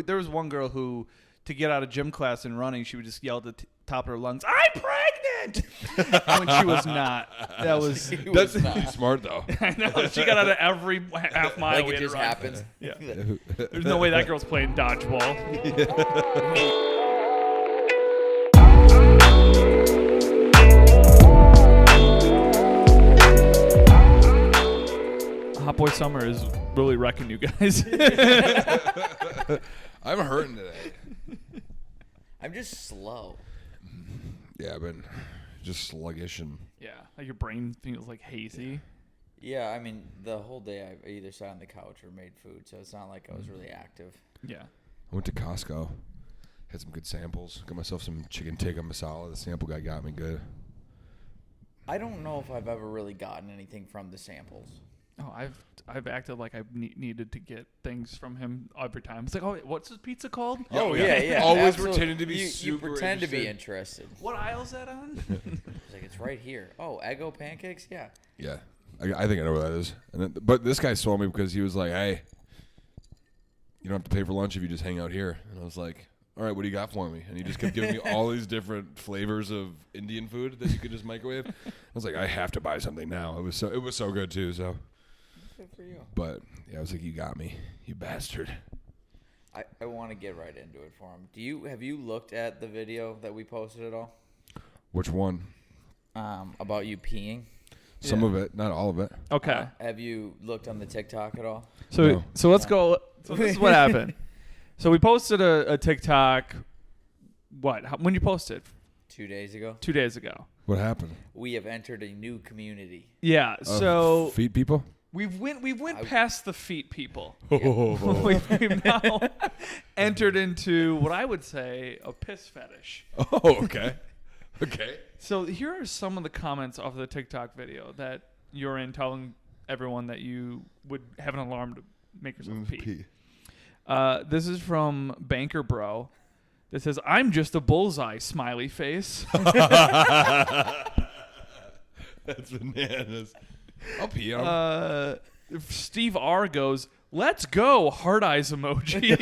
there was one girl who, to get out of gym class and running, she would just yell at the top of her lungs, "I'm pregnant!" when she was not. That's not smart though. I know. She got out of every half mile. Like it just happens. Yeah. There's no way that girl's playing dodgeball. Hot Boy Summer is really wrecking you guys. I'm hurting today. I'm just slow. Yeah, I've been just sluggish and. Yeah, like your brain feels like hazy. Yeah, I mean, the whole day I either sat on the couch or made food, so it's not like I was really active. Yeah. I went to Costco, had some good samples, got myself some chicken tikka masala. The sample guy got me good. I don't know if I've ever really gotten anything from the samples. Oh, I've acted like I needed to get things from him every time. It's like, oh, what's his pizza called? Oh, yeah. Always absolutely. pretending to be you super pretend interested. to be interested. What aisle's that on? It's like, it's right here. Oh, Eggo pancakes? Yeah. Yeah, I think I know where that is. And then, but this guy saw me because he was like, "Hey, you don't have to pay for lunch if you just hang out here." And I was like, "All right, what do you got for me?" And he just kept giving me all these different flavors of Indian food that you could just microwave. I was like, "I have to buy something now." It was so good too. So. Good for you. But yeah, I was like, "You got me, you bastard." I want to get right into it for him. Have you looked at the video that we posted at all? Which one? About you peeing? Some of it, not all of it. Okay. Have you looked on the TikTok at all? So let's go. So this is what happened. So we posted a TikTok. When you posted? 2 days ago. 2 days ago. What happened? We have entered a new community. Yeah. So feet people. we went past the feet people. Oh. We've now entered into what I would say a piss fetish. Oh, okay. Okay. So here are some of the comments of the TikTok video that you're in, telling everyone that you would have an alarm to make yourself pee. This is from Banker Bro. That says, "I'm just a bullseye," smiley face. That's bananas. I'll pee on him. Steve R goes, "Let's go," heart eyes emoji.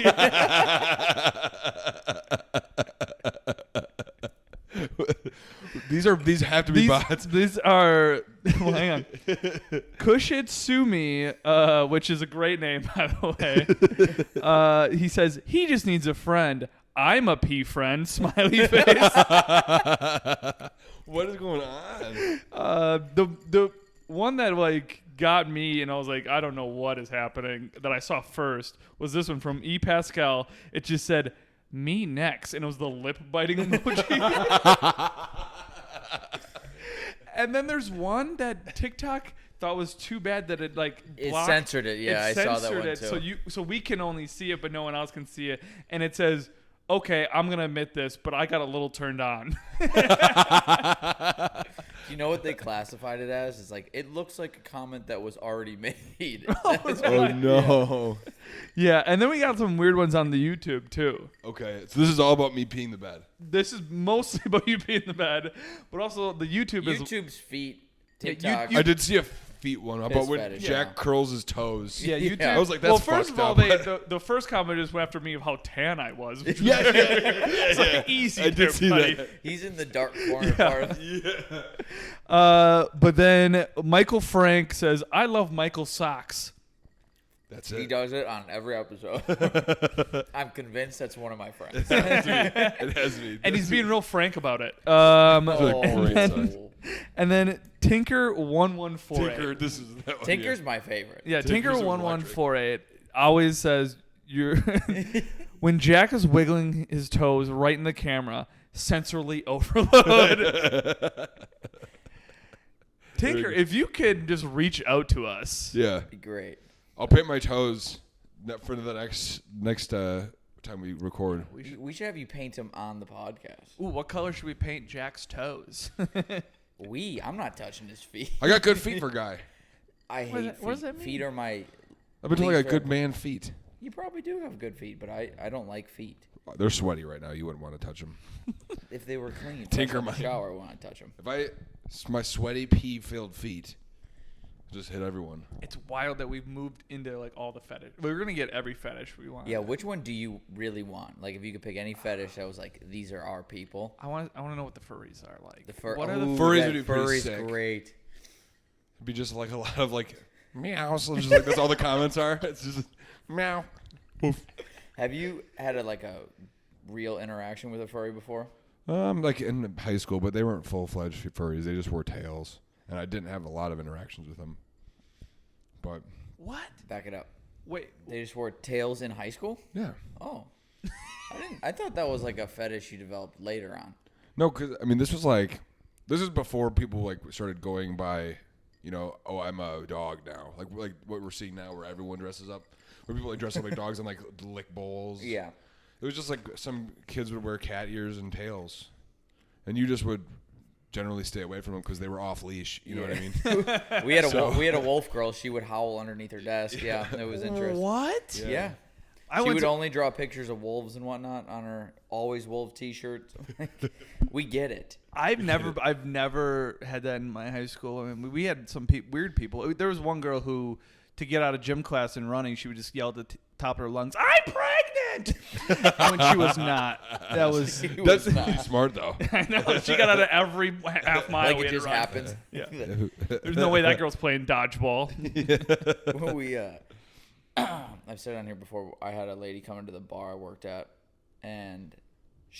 These have to be bots. These are, well, hang on. Kushitsumi, which is a great name, by the way. He says, "He just needs a friend. I'm a pee friend," smiley face. What is going on? The one that got me, and I was like, I don't know what is happening, that I saw first was this one from E. Pascal. It just said, "Me next," and it was the lip biting emoji. And then there's one that TikTok thought was too bad that it It blocked. censored it. Yeah, I saw that one too. So we can only see it, but no one else can see it. And it says, "Okay, I'm gonna admit this, but I got a little turned on." You know what they classified it as? It's like, it looks like a comment that was already made. Oh no. Yeah, and then we got some weird ones on the YouTube too. Okay, so this is all about me peeing the bed. This is mostly about you being in the bed, but also the YouTube's feet, TikTok. I did see a feet one about when fetish, Jack curls his toes. Yeah, YouTube. Yeah. I was like, that's first fucked of all, up. the first comment just went after me of how tan I was. Which Yeah, was yeah. like easy. I did there, see buddy. that. He's in the dark corner part. But then Michael Frank says, "I love Michael socks." That's He it. does it on every episode. I'm convinced that's one of my friends. It has to be. And he's being real frank about it. And then Tinker1148. Tinker, this is that one, Tinker's my favorite. Yeah, Tinker's Tinker1148 always says, "You're when Jack is wiggling his toes right in the camera, sensorily overload." Tinker, if you could just reach out to us. Yeah. Be great. I'll paint my toes for the next time we record. We should have you paint him on the podcast. Ooh, what color should we paint Jack's toes? I'm not touching his feet. I got good feet for a guy. I hate feet. what does that mean? Feet are my... I've been told I least got good favorite. man feet. You probably do have good feet, but I don't like feet. They're sweaty right now. You wouldn't want to touch them. If they were clean, Tinker in the might. shower when I touch them. My sweaty pee-filled feet, Just hit everyone. It's wild that we've moved into like all the fetish. We're gonna get every fetish we want. Yeah, which one do you really want? Like, if you could pick any fetish that was like, these are our people. I want to know what the furries are like. What are the furries? Would be pretty furries sick. Great. It'd be just like a lot of like meows. So just like that's all the comments are. It's just meow. Poof. Have you had a real interaction with a furry before? Like in high school, but they weren't full-fledged furries. They just wore tails, and I didn't have a lot of interactions with them. But what? Back it up. Wait, They just wore tails in high school? yeah, Oh. I thought that was like a fetish you developed later on. no, because I mean, this is before people like started going by, oh, I'm a dog now. Like what we're seeing now, where everyone dresses up, where people like dress up like dogs and like lick bowls. Yeah. It was just like some kids would wear cat ears and tails, and you just would generally stay away from them because they were off leash. You know what I mean? We had a wolf girl. She would howl underneath her desk. Yeah, it was interesting. what? Yeah. I She would only draw pictures of wolves and whatnot on her always wolf T-shirt. We get it. I've never had that in my high school. I mean, we had some weird people. There was one girl who, to get out of gym class and running, she would just yell at the top of her lungs, "I'm pregnant!" when she was not. That's smart though. I know. She got out of every half mile. Like we it had to just run. happens. Yeah. There's no way that girl's playing dodgeball. When we, I've said on here before, I had a lady come into the bar I worked at, and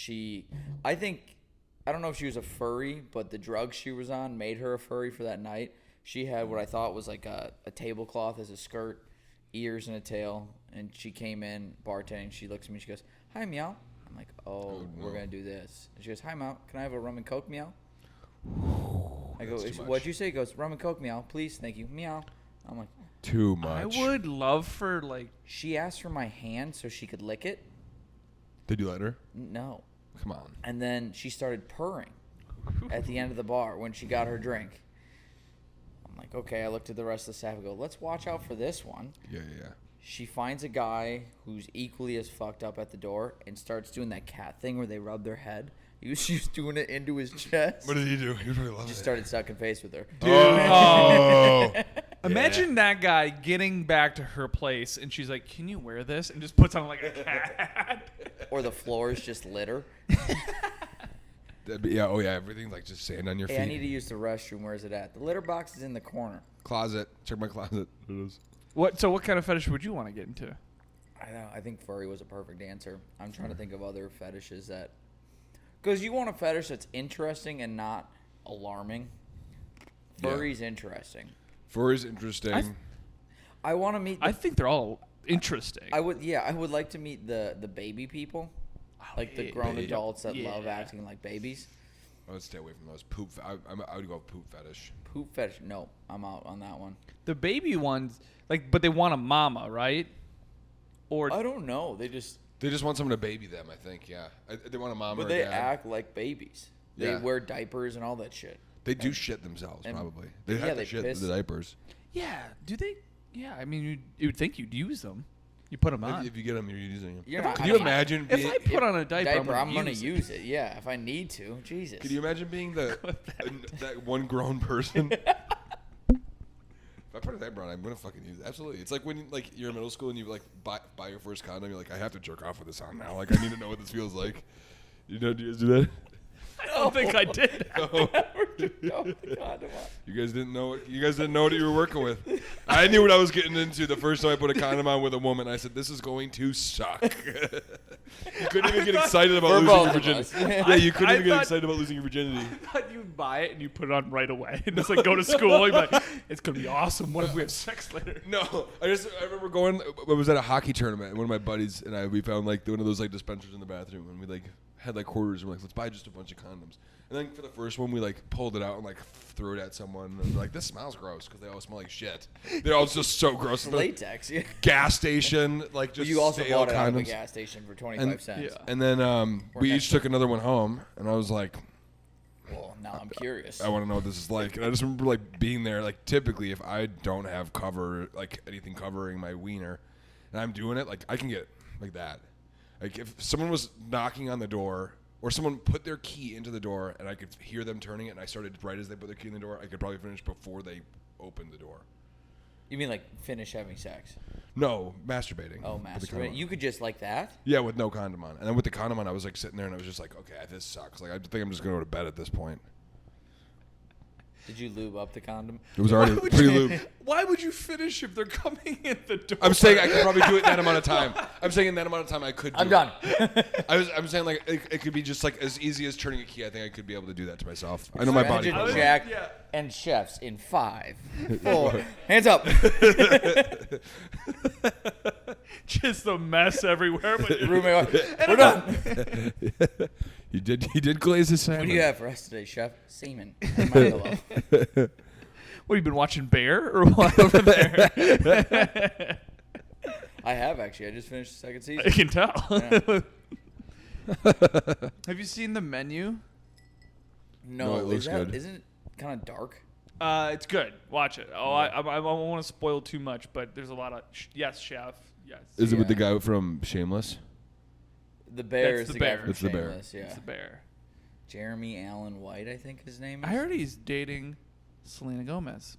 I don't know if she was a furry, but the drugs she was on made her a furry for that night. She had what I thought was like a tablecloth as a skirt, ears and a tail, and she came in bartending. She looks at me, she goes, "Hi, meow." I'm like, oh, no. we're going to do this. And she goes, "Hi, meow, can I have a rum and coke, meow?" I go, That's too "What'd much. you say?" He goes, "Rum and coke, meow, please, thank you, meow." I'm like, Too I much. would love for like. she asked for my hand so she could lick it. Did you let her? No. Come on. And then she started purring at the end of the bar when she got her drink. I'm like, okay. I looked at the rest of the staff and go, let's watch out for this one. Yeah. She finds a guy who's equally as fucked up at the door and starts doing that cat thing where they rub their head. He was just doing it into his chest. What did he do? He really loved Just it. started sucking face with her. Dude, Oh. imagine that guy getting back to her place and she's like, "Can you wear this?" and just puts on like a cat. Or the floor is just litter. Yeah. Oh yeah. Everything's like just sand on your Hey, feet. I need to use the restroom. Where's it at? The litter box is in the corner. Closet. Check my closet. It is. So what kind of fetish would you want to get into? I know. I think furry was a perfect answer. I'm trying to think of other fetishes that... Because you want a fetish that's interesting and not alarming. Furry's interesting. Furry's interesting. I want to meet... I think they're all interesting. I would like to meet the baby people. Like the grown baby. adults that love Yeah. acting like babies. I would stay away from those poop. I would go with poop fetish. Poop fetish. No, I'm out on that one. The baby ones, but they want a mama, right? Or I don't know. They just... They just want someone to baby them. I think. Yeah. They want a mom or But a they dad. act like babies. They Yeah. wear diapers and all that shit. They do shit themselves, and- probably. They yeah, have they to shit piss. the diapers. yeah, do they? Yeah, I mean, you'd think you'd use them. You put them on. If you get them, you're using them. You're not- Can I you mean, imagine If being? I put on a diaper, I'm gonna gonna use it. Yeah, if I need to. Jesus. Can you imagine being that one grown person? If I put a diaper on, I'm gonna fucking use it. Absolutely. It's like when you're in middle school and you buy your first condom. You're like, I have to jerk off with this on now. Like I need to know what this feels like. Do you guys do that? I don't think I did. Oh, God, You guys didn't know what you were working with. I knew what I was getting into the first time I put a condom on with a woman. I said, "This is going to suck." You couldn't even get excited about For losing both your of virginity. us. Yeah, you couldn't I even get thought- excited about losing your virginity. I thought you'd buy it and you put it on right away and just go to school. You'd be like, it's gonna be awesome. What if we have sex later? No, I remember going. I was at a hockey tournament, and one of my buddies and we found one of those dispensers in the bathroom, and we had quarters, and we're like, let's buy just a bunch of condoms. And then for the first one, we pulled it out and threw it at someone, and they're like, this smells gross because they all smell like shit. They're all just so gross. Latex. Yeah. Gas station, just Well, you also stale bought it out of a condoms. gas station for 25 cents. Yeah. And then we each took another one home, and I was like, Well, now I'm curious. I want to know what this is like. And I just remember being there. Typically, if I don't have anything covering my wiener, and I'm doing it, I can get like that. If someone was knocking on the door, or someone put their key into the door, and I could hear them turning it, and I started right as they put their key in the door, I could probably finish before they opened the door. You mean like finish having sex? No, masturbating. Oh, with the condom masturbate. on. You could just like that? Yeah, with no condom on. And then with the condom on, I was like sitting there and I was just like, okay, this sucks. Like I think I'm just going to go to bed at this point. Did you lube up the condom? It was already pre-lubed. Why would you finish if they're coming in the door? I'm saying I could probably do it in that amount of time. I'm saying in that amount of time I could do I'm done. I'm saying like it could be just like as easy as turning a key. I think I could be able to do that to myself. I know my body. Imagine knows Jack Yeah. and chefs in 5, 4. Hands up. Just a mess everywhere. But Roommate, we're done. He did glaze his salmon. What do you have for us today, chef? Semen. And my pillow. what, you been watching Bear or what over there? I have actually. I just finished the second season. I can tell. Yeah. Have you seen the menu? No, it looks good. Isn't it kind of dark? It's good. Watch it. Oh, I won't want to spoil too much, but there's a lot of yes, chef. Yes. Is it with the Yeah. guy from Shameless? The Bear That's is the the Bear. guy from It's the Bear. Shameless, yeah. It's the Bear. Jeremy Allen White, I think his name is. I heard he's dating Selena Gomez.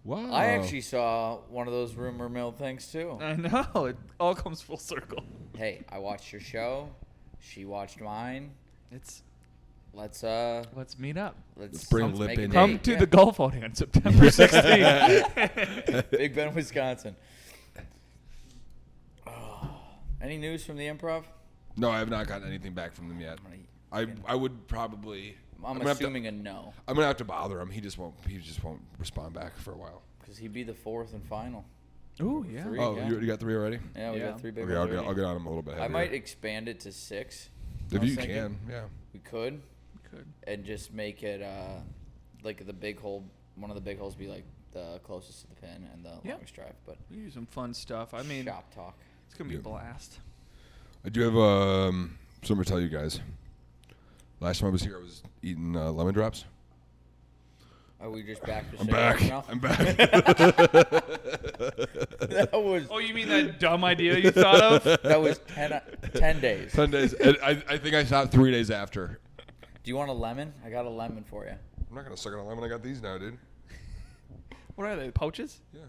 Wow. I actually saw one of those rumor mill things too. I know. It all comes full circle. Hey, I watched your show. She watched mine. It's Let's meet up. Let's bring let's Lip make a in. date. Come to Yeah. the Gulf out on September 16th. Big Bend, Wisconsin. Oh. Any news from the Improv? No, I have not gotten anything back from them yet. I would probably. I'm gonna have to- assuming a no, I'm gonna have to bother him. He just won't respond back for a while. because he'd be the 4th and final. Ooh, yeah. 3, Oh, yeah. you got 3 already? Yeah, we Yeah. got 3 big Okay, ones I'll already. get on him a little bit. I Heavier. might expand it to 6. If I was you thinking. can, yeah. We could, Good. and just make it like the big hole. One of the big holes be like the closest to the pin and the Yeah. longest drive. But We do some fun stuff. I mean, shop talk. it's gonna be a Yeah. blast. I do have something to tell you guys. Last time I was here, I was eating lemon drops. Are we just back to I'm cigarette back. mouth? I'm back. That was Oh, you mean that dumb idea you thought of? 10 days. 10 days. And I think I stopped 3 days after. Do you want a lemon? I got a lemon for you. I'm not gonna suck on a lemon. I got these now, dude. What are they? Pouches? Yeah.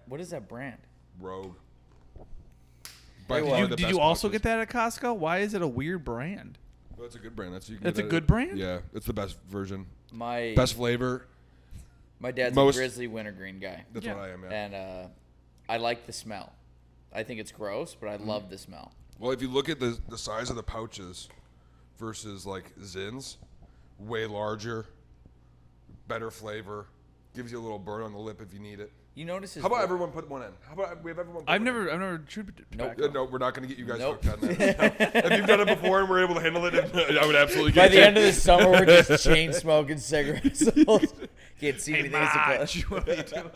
What is that brand? Rogue. Hey, By well, far Did the you best also pouches. get that at Costco? Why is it a weird brand? No, it's a good brand. That's you can That's get a that good at- brand? Yeah, it's the best version. My Best flavor. my dad's most- a grizzly wintergreen guy, That's Yeah. what I am. Yeah. and I like the smell. I think it's gross, but I love the smell. Well, if you look at the size of the pouches versus like Zin's, way larger, better flavor, gives you a little burn on the lip if you need it. You notice his How about vo- everyone put one in? How about we have everyone? Put I've one in? never chewed Nope. tobacco. No, we're not going to get you guys Nope. hooked on that. If you've done it before and we're able to handle it, I would absolutely By get the you. end of the summer, we're just chain smoking cigarettes. Can't see Hey, anything. It's a close. Marge, what are you doing?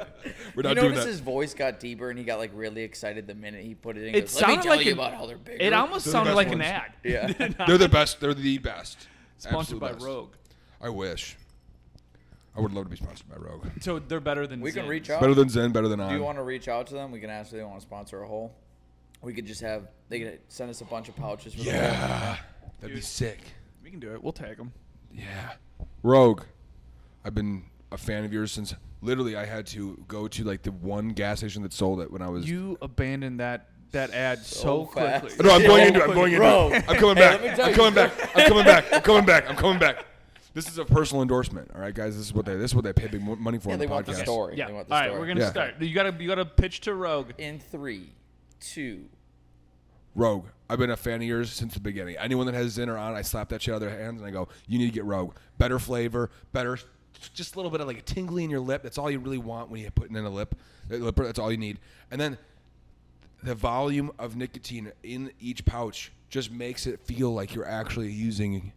We're You not doing notice that. his voice got deeper, and he got like really excited the minute he put it in. It Goes, Let me sounded tell like you an- about how they're bigger. It almost They're the sounded best like an ones. ad. Yeah. They're the best. They're the best. Sponsored Absolute by best. Rogue. I wish. I would love to be sponsored by Rogue. So they're better than We can Zins. reach out. Better than Zen, better than Do On. you want to reach out to them? We can ask if they want to sponsor a hole. We could just have they could send us a bunch of pouches for the hole. Yeah. That'd be Dude. sick. We can do it. We'll tag them. Yeah. Rogue. I've been a fan of yours since literally I had to go to like the one gas station that sold it when I was. You abandoned that ad so fast. quickly. No, I'm going So into it. I'm going into Rogue. it. I'm coming Hey, back. let me tell I'm you coming back. I'm coming back. I'm coming back. I'm coming back. This is a personal endorsement. All right, guys. This is what they pay big money for Yeah, on they the want the podcast. story. Yeah. They All want the right, story. we're gonna Yeah. start. You gotta pitch to Rogue. In 3, 2. Rogue. I've been a fan of yours since the beginning. Anyone that has Zin or On, I slap that shit out of their hands and I go, you need to get Rogue. Better flavor, better, just a little bit of like a tingly in your lip. That's all you really want when you're putting in a lip. That's all you need. And then the volume of nicotine in each pouch just makes it feel like you're actually using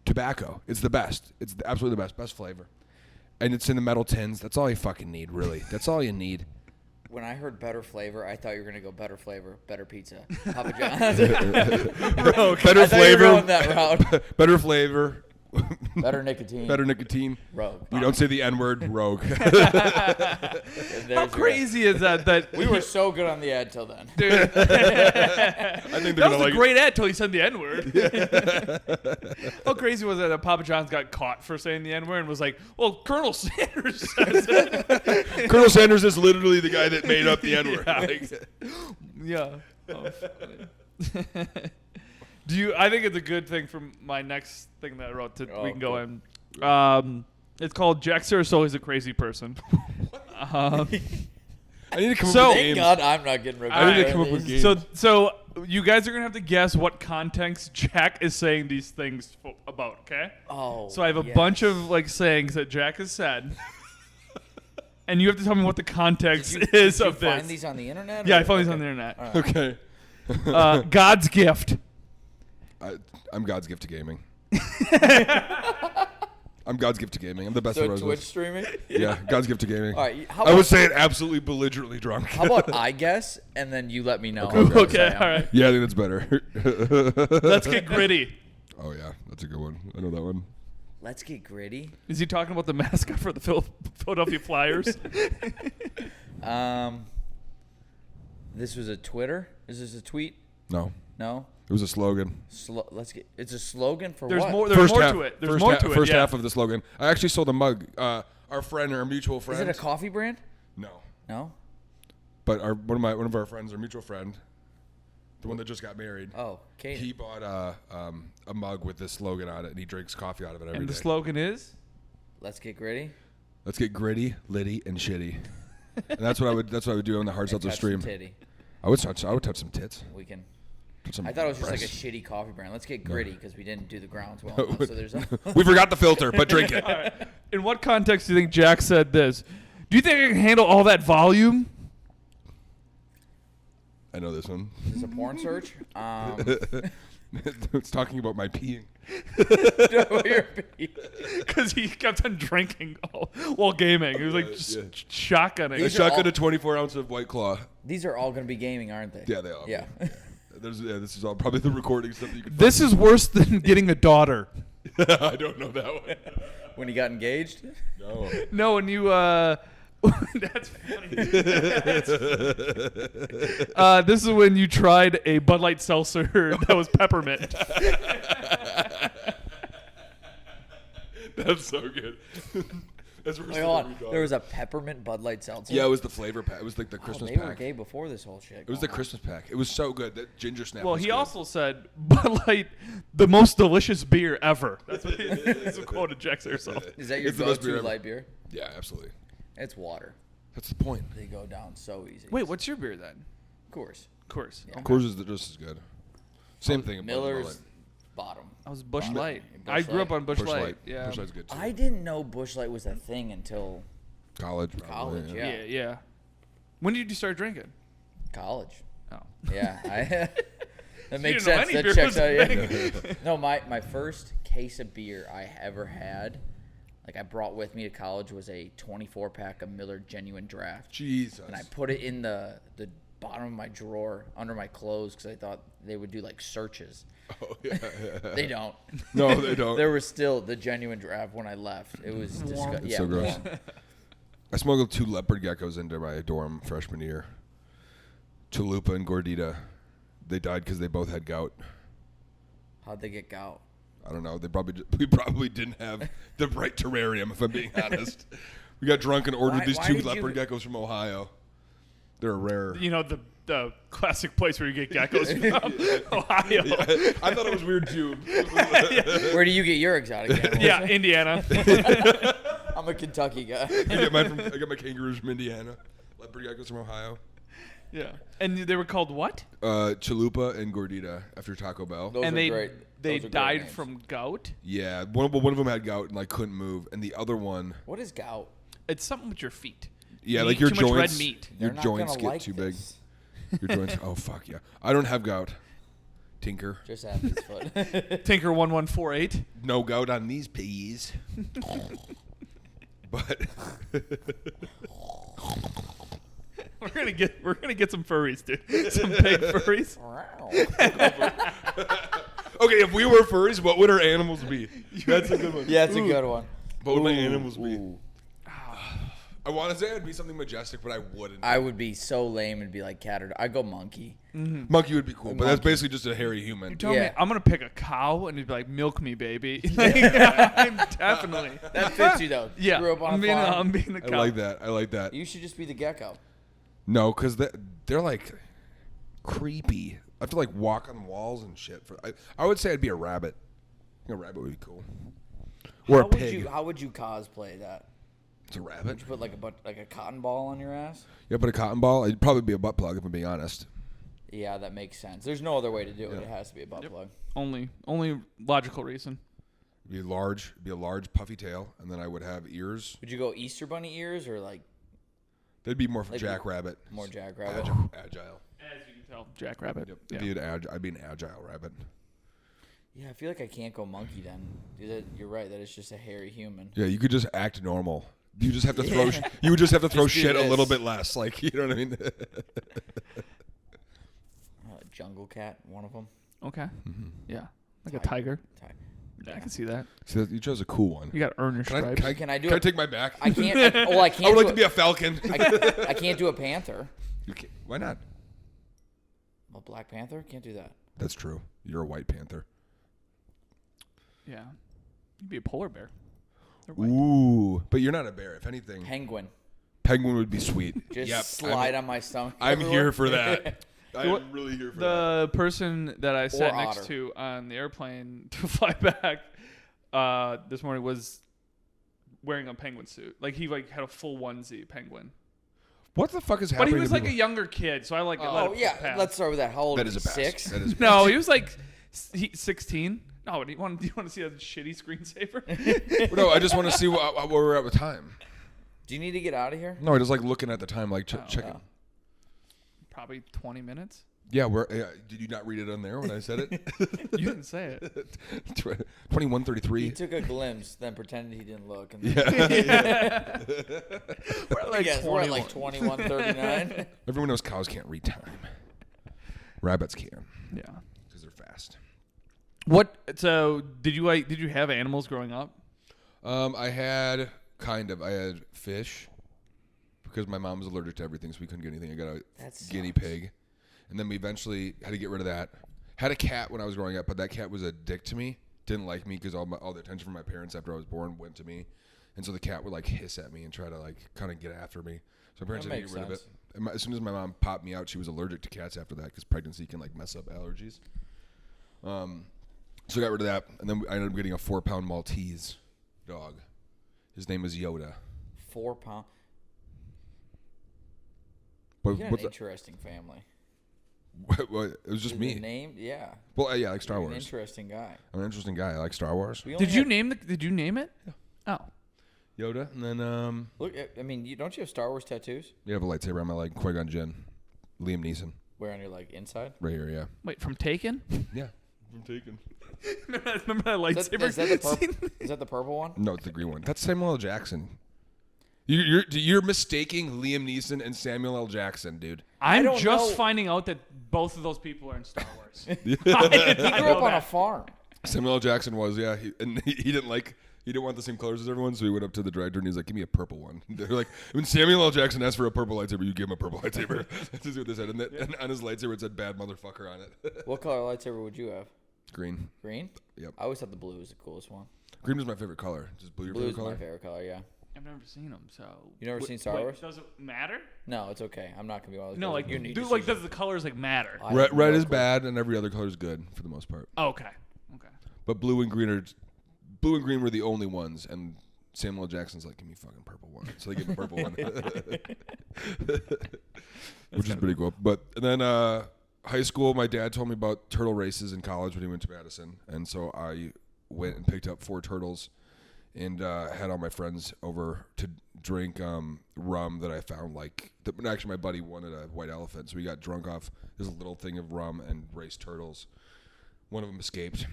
tobacco. It's the best. It's absolutely the best. Best flavor. And it's in the metal tins. That's all you fucking need, really. That's all you need. When I heard better flavor, I thought you were gonna go better flavor, better pizza, Papa John's. Better I thought you were flavor. going that route. Better flavor. Better nicotine. Better nicotine. Rogue. We don't say the N-word. Rogue. How crazy is that? We were so good on the ad till then. Dude. I think That was a great ad till he said the N-word. How crazy was it that Papa John's got caught for saying the N-word and was like, well, Colonel Sanders says it. Colonel Sanders is literally the guy that made up the N-word. Yeah. Oh, funny. I think it's a good thing for my next thing that I wrote we can go in. It's called Jack Sarasoli's a crazy person. I need to come up with Thank names. God I'm not getting ripped. I need to come up with games. So you guys are gonna have to guess what context Jack is saying these things about. Okay. Oh. So I have a bunch of sayings that Jack has said, and you have to tell me what the context is Did you of this. find these on the internet? Yeah, or- I found these okay. on the internet. All right. Okay. God's gift. I'm God's gift to gaming. I'm God's gift to gaming. I'm the best So of roses. Twitch streaming? Yeah, God's gift to gaming. All right. How I would about, say it absolutely belligerently drunk. how about I guess, and then you let me know. Okay, all right. Yeah, I think that's better. Let's get gritty. Oh yeah, that's a good one. I know that one. Let's get gritty. Is he talking about the mascot for the Philadelphia Flyers? This was a Twitter? Is this a tweet? No, No? it was a slogan. It's a slogan for There's what? more. There's more to it. There's first more half, to it. First yeah. half of the slogan. I actually sold a mug. Our friend, our mutual friend. Is it a coffee brand? No, No? but one of our friends, our mutual friend, the one that just got married. Oh, Kate. He bought a mug with this slogan on it, and he drinks coffee out of it every day. And the slogan is? Let's get gritty. Let's get gritty, litty, and shitty. And that's what I would do on the hard seltzer Touch stream. some titty. I would touch some tits. We can. Touch some I thought it was just like a breasts. shitty coffee brand. Let's get gritty because we didn't do the grounds well enough. So there's We forgot the filter, but drink it. All right. In what context do you think Jack said this? Do you think I can handle all that volume? I know this one. Is this a porn search? It's talking about my peeing. Because he kept on drinking while gaming. He was like just shotgunning. I These are shotgun all- a 24 ounce of White Claw. These are all going to be gaming, aren't they? Yeah, they are. Yeah. This is all probably the recording stuff that you can. This is worse than getting a daughter. I don't know that one. When he got engaged? No. No, and you that's funny. This is when you tried a Bud Light seltzer that was peppermint. That's so good. That's worse Wait, than hold every on. dog. There was a peppermint Bud Light seltzer? Yeah, it was the flavor pack. It was like the Oh, Christmas they were pack. gay before this whole shit. It was the Christmas pack. It was so good. That ginger snap. Well, was he good. also said Bud Light, the most delicious beer ever. That's what it's a quote of Jack Sarasol. Is that your It's the best go-to beer ever. light beer? Yeah, absolutely. It's water. That's the point. They go down so easy. Wait, what's your beer then? Of course. Of course. Yeah. Coors is just as good. Same thing. Miller's bottom. I was Bush Busch Light. Busch I grew up Light. on Bush Light. Yeah. Busch Light's good too. I didn't know Busch Light was a thing until College. Probably, College, Yeah, yeah. When did you start drinking? college. Oh. Yeah. That makes didn't know sense. any That beer checks was out. a Yeah. No, my first case of beer I ever had, like I brought with me to college, was a 24-pack of Miller Genuine Draft. Jesus. And I put it in the bottom of my drawer under my clothes because I thought they would do like searches. Oh, yeah. They don't. No, they don't. There was still the Genuine Draft when I left. It was disgusting. It's Yeah, so gross. warm. I smuggled 2 leopard geckos into my dorm freshman year. Chalupa and Gordita. They died because they both had gout. How'd they get gout? I don't know. We probably didn't have the right terrarium, if I'm being honest. We got drunk and ordered these Why 2 did leopard you- geckos from Ohio. They're rare. You know, the classic place where you get geckos from, Ohio. I thought it was weird too. Where do you get your exotic animals? Yeah, Indiana. I'm a Kentucky guy. I got my kangaroos from Indiana. Leopard geckos from Ohio. Yeah. And they were called what? Chalupa and Gordita after Taco Bell. Those and are they great. they Those are great died names. from gout. Yeah, one of them had gout and like couldn't move, and the other one, What is gout? It's something with your feet. yeah, You like eat your too much red joints, meat. your They're not joints gonna get like too this. big. Your joints. Oh fuck yeah! I don't have gout. Tinker. Just athlete's foot. Tinker 1148. No gout on these peas. But We're gonna get some furries, dude. Some big furries. Okay, if we were furries, what would our animals be? That's a good one. Yeah, it's a good one. What would my animals be? Ooh. I want to say I'd be something majestic, but I wouldn't. I would be so lame and be like cat or I'd go monkey. Monkey would be cool, but that's basically just a hairy human. You tell me Yeah. I'm gonna pick a cow and you'd be like, milk me, baby. Like, I'm definitely. That fits you though. Yeah, Grew up on I'm a being, farm. I'm being the I cow. like that. I like that. You should just be the gecko. No, because they're like creepy. I have to like walk on walls and shit. I would say I'd be a rabbit. I think a rabbit would be cool. Or a pig. How would you cosplay that? It's a Would rabbit. you put like a cotton ball on your ass? Yeah, but a cotton ball. It'd probably be a butt plug if I'm being honest. Yeah, that makes sense. There's no other way to do it. Yeah. It has to be a butt plug. Only logical reason. It'd be a large puffy tail, and then I would have ears. Would you go Easter bunny ears or like They'd be more Like jackrabbit. more jackrabbit? Agile. As you can tell, jackrabbit. Yep. Yeah. I'd be an agile rabbit. Yeah, I feel like I can't go monkey then. You're right. That is just a hairy human. Yeah, you could just act normal. You just have to throw. You would just have to throw Just do shit a this. little bit less. Like, you know what I mean? Jungle cat, one of them. Okay. Yeah. Like a Tiger. tiger. Yeah, I can see that. See, you chose a cool one. You got to earn your Can I, stripes. can I, Can I do can I it? take my back? I can't. I can't. I would like do to be a falcon. I can't do a panther. Why not? A Black Panther? Can't do that. That's true. You're a white panther. Yeah. You'd be a polar bear. They're white. Ooh, but you're not a bear. If anything, Penguin. penguin would be sweet. Just slide on my stomach. I'm everywhere. here for that. What- I'm really here for that. The person that I sat next otter. to on the airplane to fly back this morning was wearing a penguin suit. Like he had a full onesie penguin. What the fuck is But happening? he was to like a people? younger kid, so I let Oh it yeah, pass. let's start with that. How old? That is is a he? pass. 6? That is a pass. No, he was like 16. No, do you want to see a shitty screensaver? No, I just want to see where we're at with time. Do you need to get out of here? No, I just like looking at the time, like checking. Oh. Probably 20 minutes. Yeah, did you not read it on there when I said it? You didn't say it. 21:33. He took a glimpse, then pretended he didn't look. And Yeah. We're at like yes, we're at 21. like 21:39. Everyone knows cows can't read time. Rabbits can Yeah. because they're fast. What? So did you have animals growing up? I had fish because my mom was allergic to everything, so we couldn't get anything. I got a That guinea sucks. pig, and then we eventually had to get rid of that. Had a cat when I was growing up, but that cat was a dick to me. Didn't like me because all the attention from my parents after I was born went to me, and so the cat would like hiss at me and try to like kind of get after me. So my parents That had to get makes rid of it. sense. And as soon as my mom popped me out, she was allergic to cats after that because pregnancy can like mess up allergies. So I got rid of that, and then I ended up getting a 4-pound Maltese dog. His name is Yoda. 4 pound. But You got an what's interesting family. it was just Is me. it named? Yeah. Well, yeah, I like Star You're an Wars. interesting guy. I'm an interesting guy. I like Star Wars. We only Did you had- name it? Yeah. Oh. Yoda, and then Look, I mean, don't you have Star Wars tattoos? you have a lightsaber on my leg. Qui-Gon Jinn, Liam Neeson, Where on your like inside? right here. Yeah. Wait, from Taken? Yeah. I'm taken. Remember that Is lightsaber? that the scene? is that the purple one? No, it's the green one. That's Samuel L. Jackson. You're mistaking Liam Neeson and Samuel L. Jackson, dude. I'm don't just know. finding out that both of those people are in Star Wars. He grew up on a farm. Samuel L. Jackson was, yeah, he didn't want the same colors as everyone, so he went up to the director and he's like, "Give me a purple one." They're like, when Samuel L. Jackson asked for a purple lightsaber, you give him a purple lightsaber. That's what they said, and on his lightsaber it said "bad motherfucker" on it. What color lightsaber would you have? Green. Green? Yep. I always thought the blue was the coolest one. Green was my favorite color. Just blue your Blue favorite is color? my favorite color, yeah. I've never seen them, so. You never seen Star Wait, Wars? does it matter? No, it's okay. I'm not gonna be one of those. No, guys. like, You need dude, to like, see does the colors like matter? I Red, have red no is clue. bad, and every other color is good for the most part. Oh, okay. But blue and green were the only ones, and Samuel L. Jackson's like, "Give me a fucking purple one," so they gave him a purple one, which is pretty cool. But then high school, my dad told me about turtle races in college when he went to Madison, and so I went and picked up 4 turtles and had all my friends over to drink rum that I found. Actually, my buddy wanted a white elephant, so we got drunk off this little thing of rum and raced turtles. One of them escaped.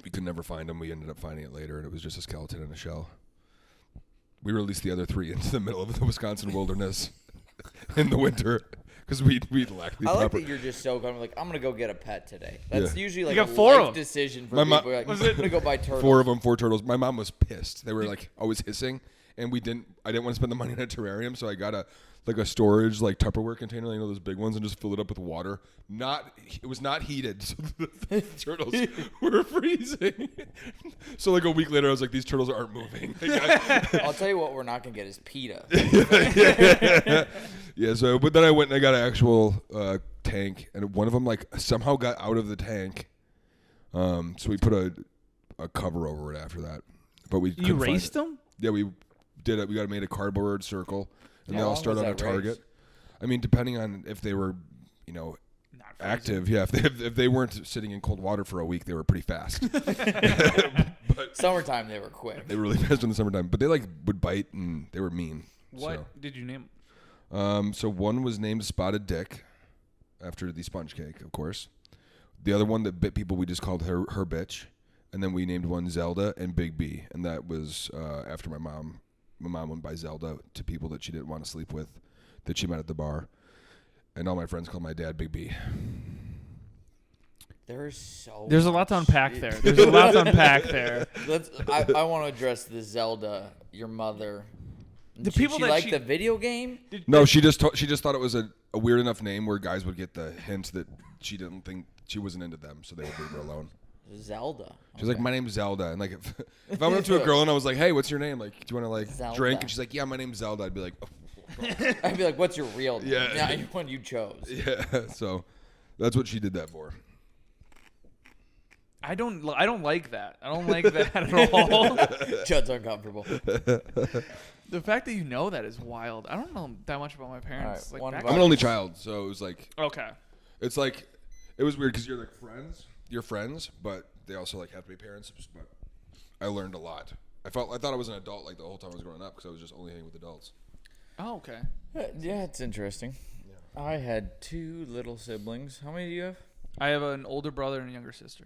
We could never find him. We ended up finding it later, and it was just a skeleton in a shell. We released the other 3 into the middle of the Wisconsin wilderness. in the winter because we lack the I like proper. that you're just so kind of like, I'm gonna go get a pet today. That's usually like You a got 4 of life them. decision for My people. mom- Like, I'm gonna go buy turtles. 4 of them, 4 turtles. My mom was pissed. They were like always hissing, and I didn't want to spend the money on a terrarium, so I got a storage like Tupperware container, you know, those big ones, and just filled it up with water. It was not heated, so the turtles were freezing. So like a week later, I was like, these turtles aren't moving. I'll tell you what, we're not gonna get is PETA. Yeah. So, but then I went and I got an actual tank, and one of them like somehow got out of the tank. So we put a cover over it after that. But we You raced them? Yeah, we did it. We made a cardboard circle, and they How all long start was on a that target. race? I mean, depending on if they were, you know, Not freezing. active. Yeah, if they weren't sitting in cold water for a week, they were pretty fast. Summertime, they were quick. They were really fast in the summertime, but they like would bite and they were mean. What did you name? So one was named Spotted Dick, after the sponge cake, of course. The other one that bit people, we just called her bitch, and then we named one Zelda and Big B, and that was after my mom. My mom went by Zelda to people that she didn't want to sleep with, that she met at the bar, and all my friends called my dad Big B. There's a lot to unpack there. There's a lot to unpack there. I want to address the Zelda, your mother. The people she that liked she- the video game. No, she just thought it was a weird enough name where guys would get the hint that she didn't think she wasn't into them, so they would leave her alone. Zelda. She's like, my name's Zelda, and like if I went up to a girl and I was like, hey, what's your name? Like, do you want to like Zelda. drink? And she's like, yeah, my name's Zelda. I'd be like, oh. I'd be like, what's your real name? Yeah. One you chose. Yeah. So that's what she did that for. I don't like that. I don't like that at all. Judd's uncomfortable. The fact that you know that is wild. I don't know that much about my parents. All right, Like, one I'm an only child, so it was like, okay. it's like, it was weird because you're like friends. You're friends, but they also like have to be parents. But I learned a lot. I thought I was an adult like the whole time I was growing up because I was just only hanging with adults. Oh, okay. Yeah, it's interesting. Yeah. I had 2 little siblings. How many do you have? I have an older brother and a younger sister.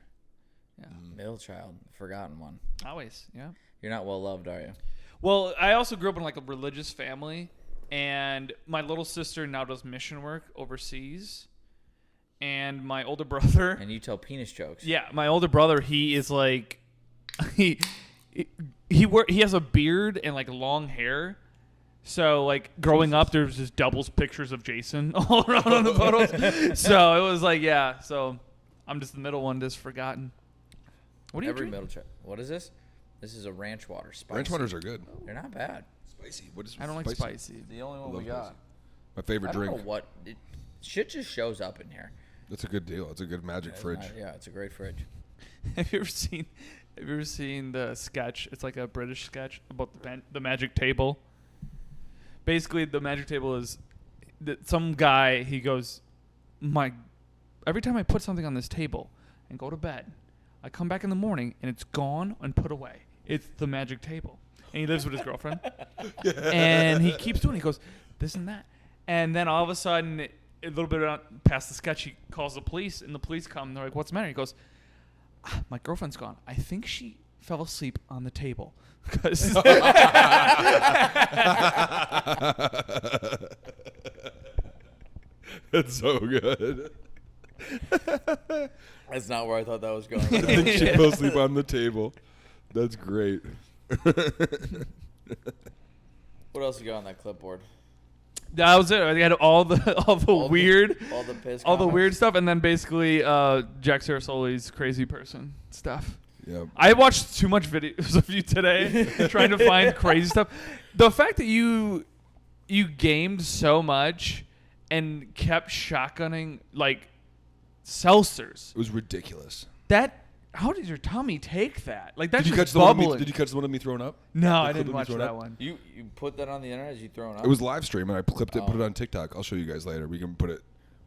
Yeah. Middle child, forgotten one. Always, yeah. You're not well loved, are you? Well, I also grew up in like a religious family, and my little sister now does mission work overseas, and my older brother. And you tell penis jokes. Yeah, my older brother, he is like, he has a beard and like long hair. So like growing up, there's just doubles pictures of Jason all around on the photos. So it was like, yeah. So I'm just the middle one, just forgotten. What do you Every drink? middle child. What is this? This is a ranch water. Spicy. Ranch waters are good. They're not bad. Spicy. What is I don't like spicy. The only one love we got. spicy. My favorite I don't drink. know what. Shit just shows up in here. That's a good deal. It's a good magic It's fridge. yeah, it's a great fridge. Have you ever seen the sketch? It's like a British sketch about the magic table. Basically, the magic table is that some guy, he goes, every time I put something on this table and go to bed, I come back in the morning and it's gone and put away. It's the magic table. And he lives with his girlfriend. And he keeps doing it. He goes, this and that. And then all of a sudden, a little bit past the sketch, he calls the police, and the police come. And they're like, what's the matter? He goes, my girlfriend's gone. I think she fell asleep on the table. Because That's so good. That's not where I thought that was going. I think she fell asleep on the table. That's great. What else you got on that clipboard? that was it. I had all the weird, all the piss. all the comments? weird stuff, and then basically Jack Sarasoli's crazy person stuff. Yeah. I watched too much videos of you today trying to find crazy stuff. The fact that you gamed so much and kept shotgunning like seltzers. It was ridiculous. How did your tummy take that? Like that's Did you just catch the one? bubbling. Did you catch the one of me throwing up? No, The I clip didn't of me watch throwing that up? one. You put that on the internet as you throwing up? It was live stream, and I clipped it, put it Oh. on TikTok. I'll show you guys later. We can put it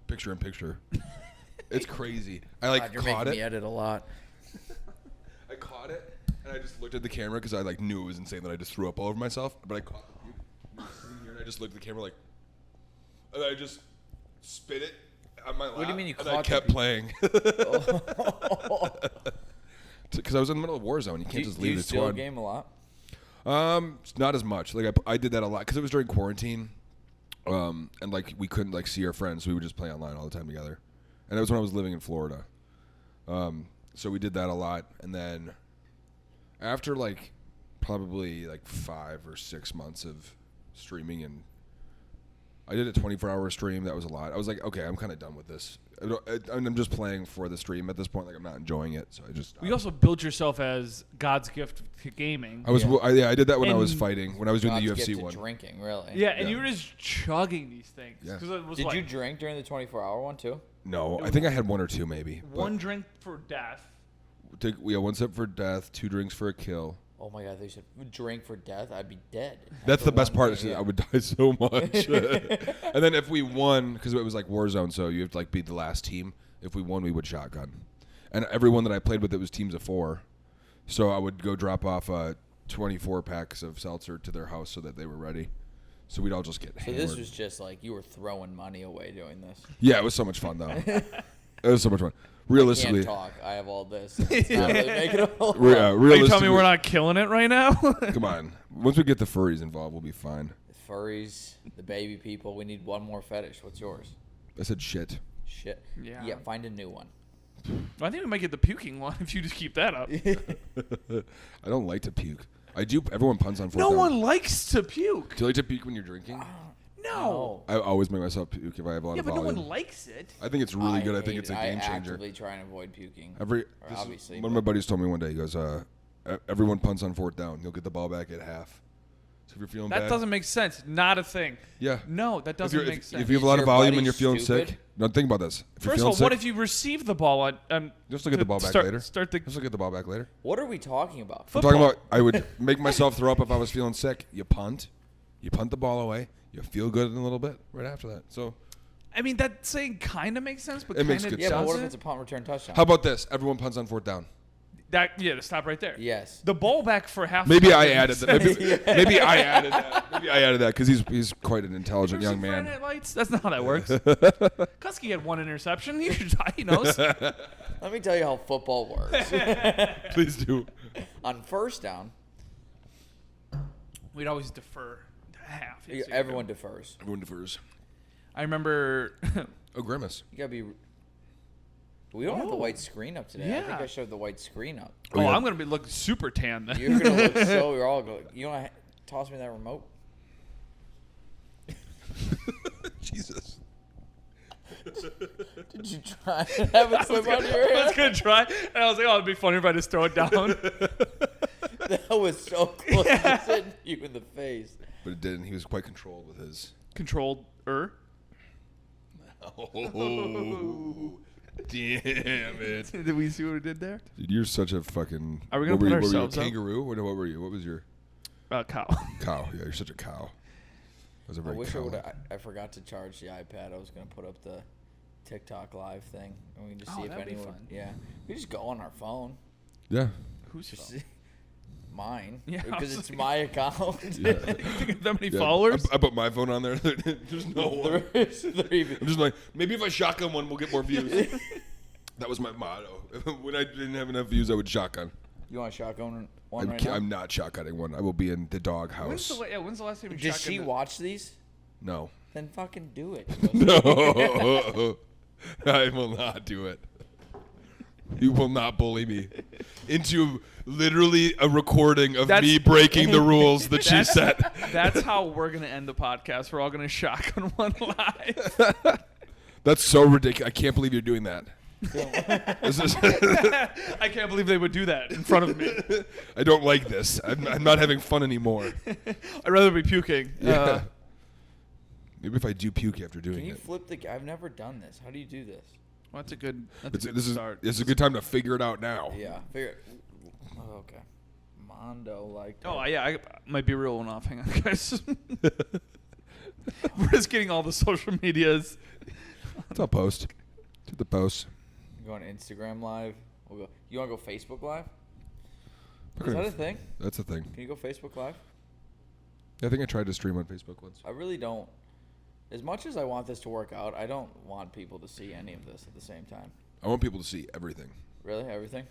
picture in picture. It's crazy. I like God, you're caught making me it. edit a lot. I caught it, and I just looked at the camera because I like knew it was insane that I just threw up all over myself. But I caught you sitting here, and I just looked at the camera like, and I just spit it on my lap. What do you mean you and caught I kept it? playing. Because I was in the middle of war zone. You can't just Do leave you the still squad. game a lot? Not as much. Like I did that a lot because it was during quarantine. And like we couldn't like see our friends, so we would just play online all the time together. And that was when I was living in Florida. So we did that a lot, and then after like probably like 5 or 6 months of streaming, and I did a 24-hour stream. That was a lot. I was like, okay, I'm kind of done with this. I'm just playing for the stream at this point. Like I'm not enjoying it, so I just. You also built yourself as God's gift to gaming. I did that when I was fighting. When I was doing the God's UFC gift to one. drinking, really. Yeah, and you were just chugging these things. Yeah. It was Did you drink during the 24-hour one too? No, I think I had 1 or 2 maybe. One drink for death. Take 1 sip for death, 2 drinks for a kill. Oh my God! They said drink for death. I'd be dead. That's the best part. Thing, I would die so much. And then if we won, because it was like Warzone, so you have to like be the last team. If we won, we would shotgun. And everyone that I played with, it was teams of 4. So I would go drop off 24 packs of seltzer to their house so that they were ready. So we'd all just get hammered. So this was just like you were throwing money away doing this. Yeah, it was so much fun though. It was so much fun. Realistically, I can't talk. I have all this. It's not really making a whole lot. Are you telling me we're not killing it right now? Come on. Once we get the furries involved, we'll be fine. The furries, the baby people. We need one more fetish. What's yours? I said shit. Shit. Yeah. Find a new one. I think we might get the puking one if you just keep that up. I don't like to puke. I do. Everyone puns on 4 No down. one likes to puke. Do you like to puke when you're drinking? No. I always make myself puke if I have a lot Yeah, of but no volume. one likes it. I think it's really good. I think hate it's a it. game I changer. actively try and avoid puking. One of my buddies told me one day, he goes, everyone punts on 4th down. You'll get the ball back at half. So if you're feeling That bad. doesn't make sense. Not a thing. Yeah. No, that doesn't make sense. If you have a Is lot of your volume buddy and you're feeling stupid? sick. No, think about this. If you're First of feeling all, what sick, if you receive the ball just look at the ball back later. Start the Just look at the ball back later. What are we talking about? I'm football. talking about I would make myself throw up if I was feeling sick. You punt the ball away. You feel good in a little bit right after that. So I mean, that saying kind of makes sense, but It kind makes of good Yeah, but what if doesn't. it's a punt return touchdown? how about this? Everyone punts on 4th down. To stop right there. Yes. The ball back for half. Maybe time I makes added that. sense. Maybe I added that. Maybe I added that because he's quite an intelligent You ever young seen man. Friday Night Lights? That's not how that works. Cuske had 1 interception. He knows. Let me tell you how football works. Please do. On 1st down, We'd always defer to half. everyone defers. Everyone defers. I remember. Oh, Grimace. You gotta be. We don't have the white screen up today. I think Yeah. I showed the white screen up. Oh, yeah. I'm gonna be looking super tan then. You're gonna look so. You're all going. You want to toss me that remote? Jesus. Did you try and have it slip out of your I was hand? gonna try, and I was like, "Oh, it'd be funny if I just throw it down." That was so close to hitting you in the face. But it didn't. He was quite controlled with his. Controlled. Oh, damn it. Did we see what we did there? Dude, you're such a fucking. Are we gonna what were put you, what were you, ourselves a up? kangaroo? What were you? What was your Cow. cow? Yeah, you're such a cow. That was a I very wish I cow. would. I forgot to charge the iPad. I was gonna put up the TikTok live thing, and we can just Oh, see if that'd be anyone. fun. Yeah, we just go on our phone. Yeah. Who's Just phone? mine. Yeah, I because was it's like- my account. Yeah. You think of that many Yeah. followers? I put my phone on there. There's no one. I'm just like, maybe if I shotgun one, we'll get more views. That was my motto. When I didn't have enough views, I would shotgun. You want a shotgun one right now? I'm not shotgunning one. I will be in the dog When's house. when's the last time you Does shotgunned she it? watch these? No. Then fucking do it. No. I will not do it. You will not bully me into literally a recording of me breaking the rules that she set. That's how we're gonna end the podcast. We're all gonna shotgun one live. That's so ridiculous. I can't believe you're doing that. This is I can't believe they would do that in front of me. I don't like this. I'm not having fun anymore. I'd rather be puking. Yeah. Maybe if I do puke after doing Can you it. flip the? I've never done this. How do you do this? Well, that's a good. This start. is a good time to figure it out now. Yeah. Figure. Oh, okay. Mondo like. Oh yeah, I might be real one off. Hang on, guys. We're just getting all the social medias. It's all post. Do the post. You go on Instagram Live. We'll go. You want to go Facebook Live? Okay. Is that a thing? That's a thing. Can you go Facebook Live? I think I tried to stream on Facebook once. I really don't. As much as I want this to work out, I don't want people to see any of this at the same time. I want people to see everything. Really, everything.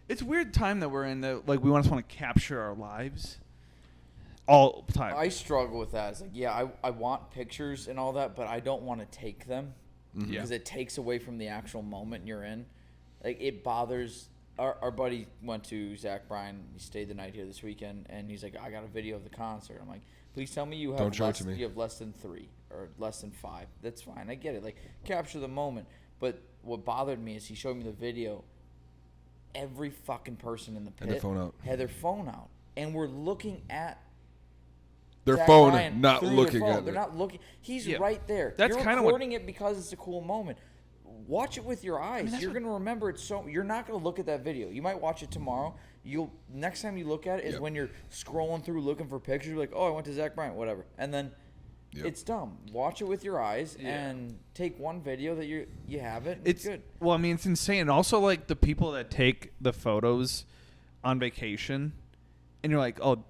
It's a weird time that we're in. That like we just want to capture our lives. all the time. I struggle with that. It's like, yeah, I want pictures and all that, but I don't want to take them because it takes away from the actual moment you're in. Like, it bothers. Our buddy went to Zach Bryan. He stayed the night here this weekend, and he's like, I got a video of the concert. I'm like, please tell me you have less than 3 or less than 5. That's fine. I get it. Like, capture the moment. But what bothered me is he showed me the video. Every fucking person in the pit had their phone out. And we're looking at their Zach phone, Bryan not through looking their phone. at it. They're not looking. He's right there. That's You're kind of recording it because it's a cool moment. Watch it with your eyes. You're going to remember it you're not going to look at that video. You might watch it tomorrow. Next time you look at it is when you're scrolling through looking for pictures. You're like, oh, I went to Zach Bryan, whatever. And then it's dumb. Watch it with your eyes and take one video that you have it. It's good. Well, I mean, it's insane. And also, like, the people that take the photos on vacation, and you're like, oh,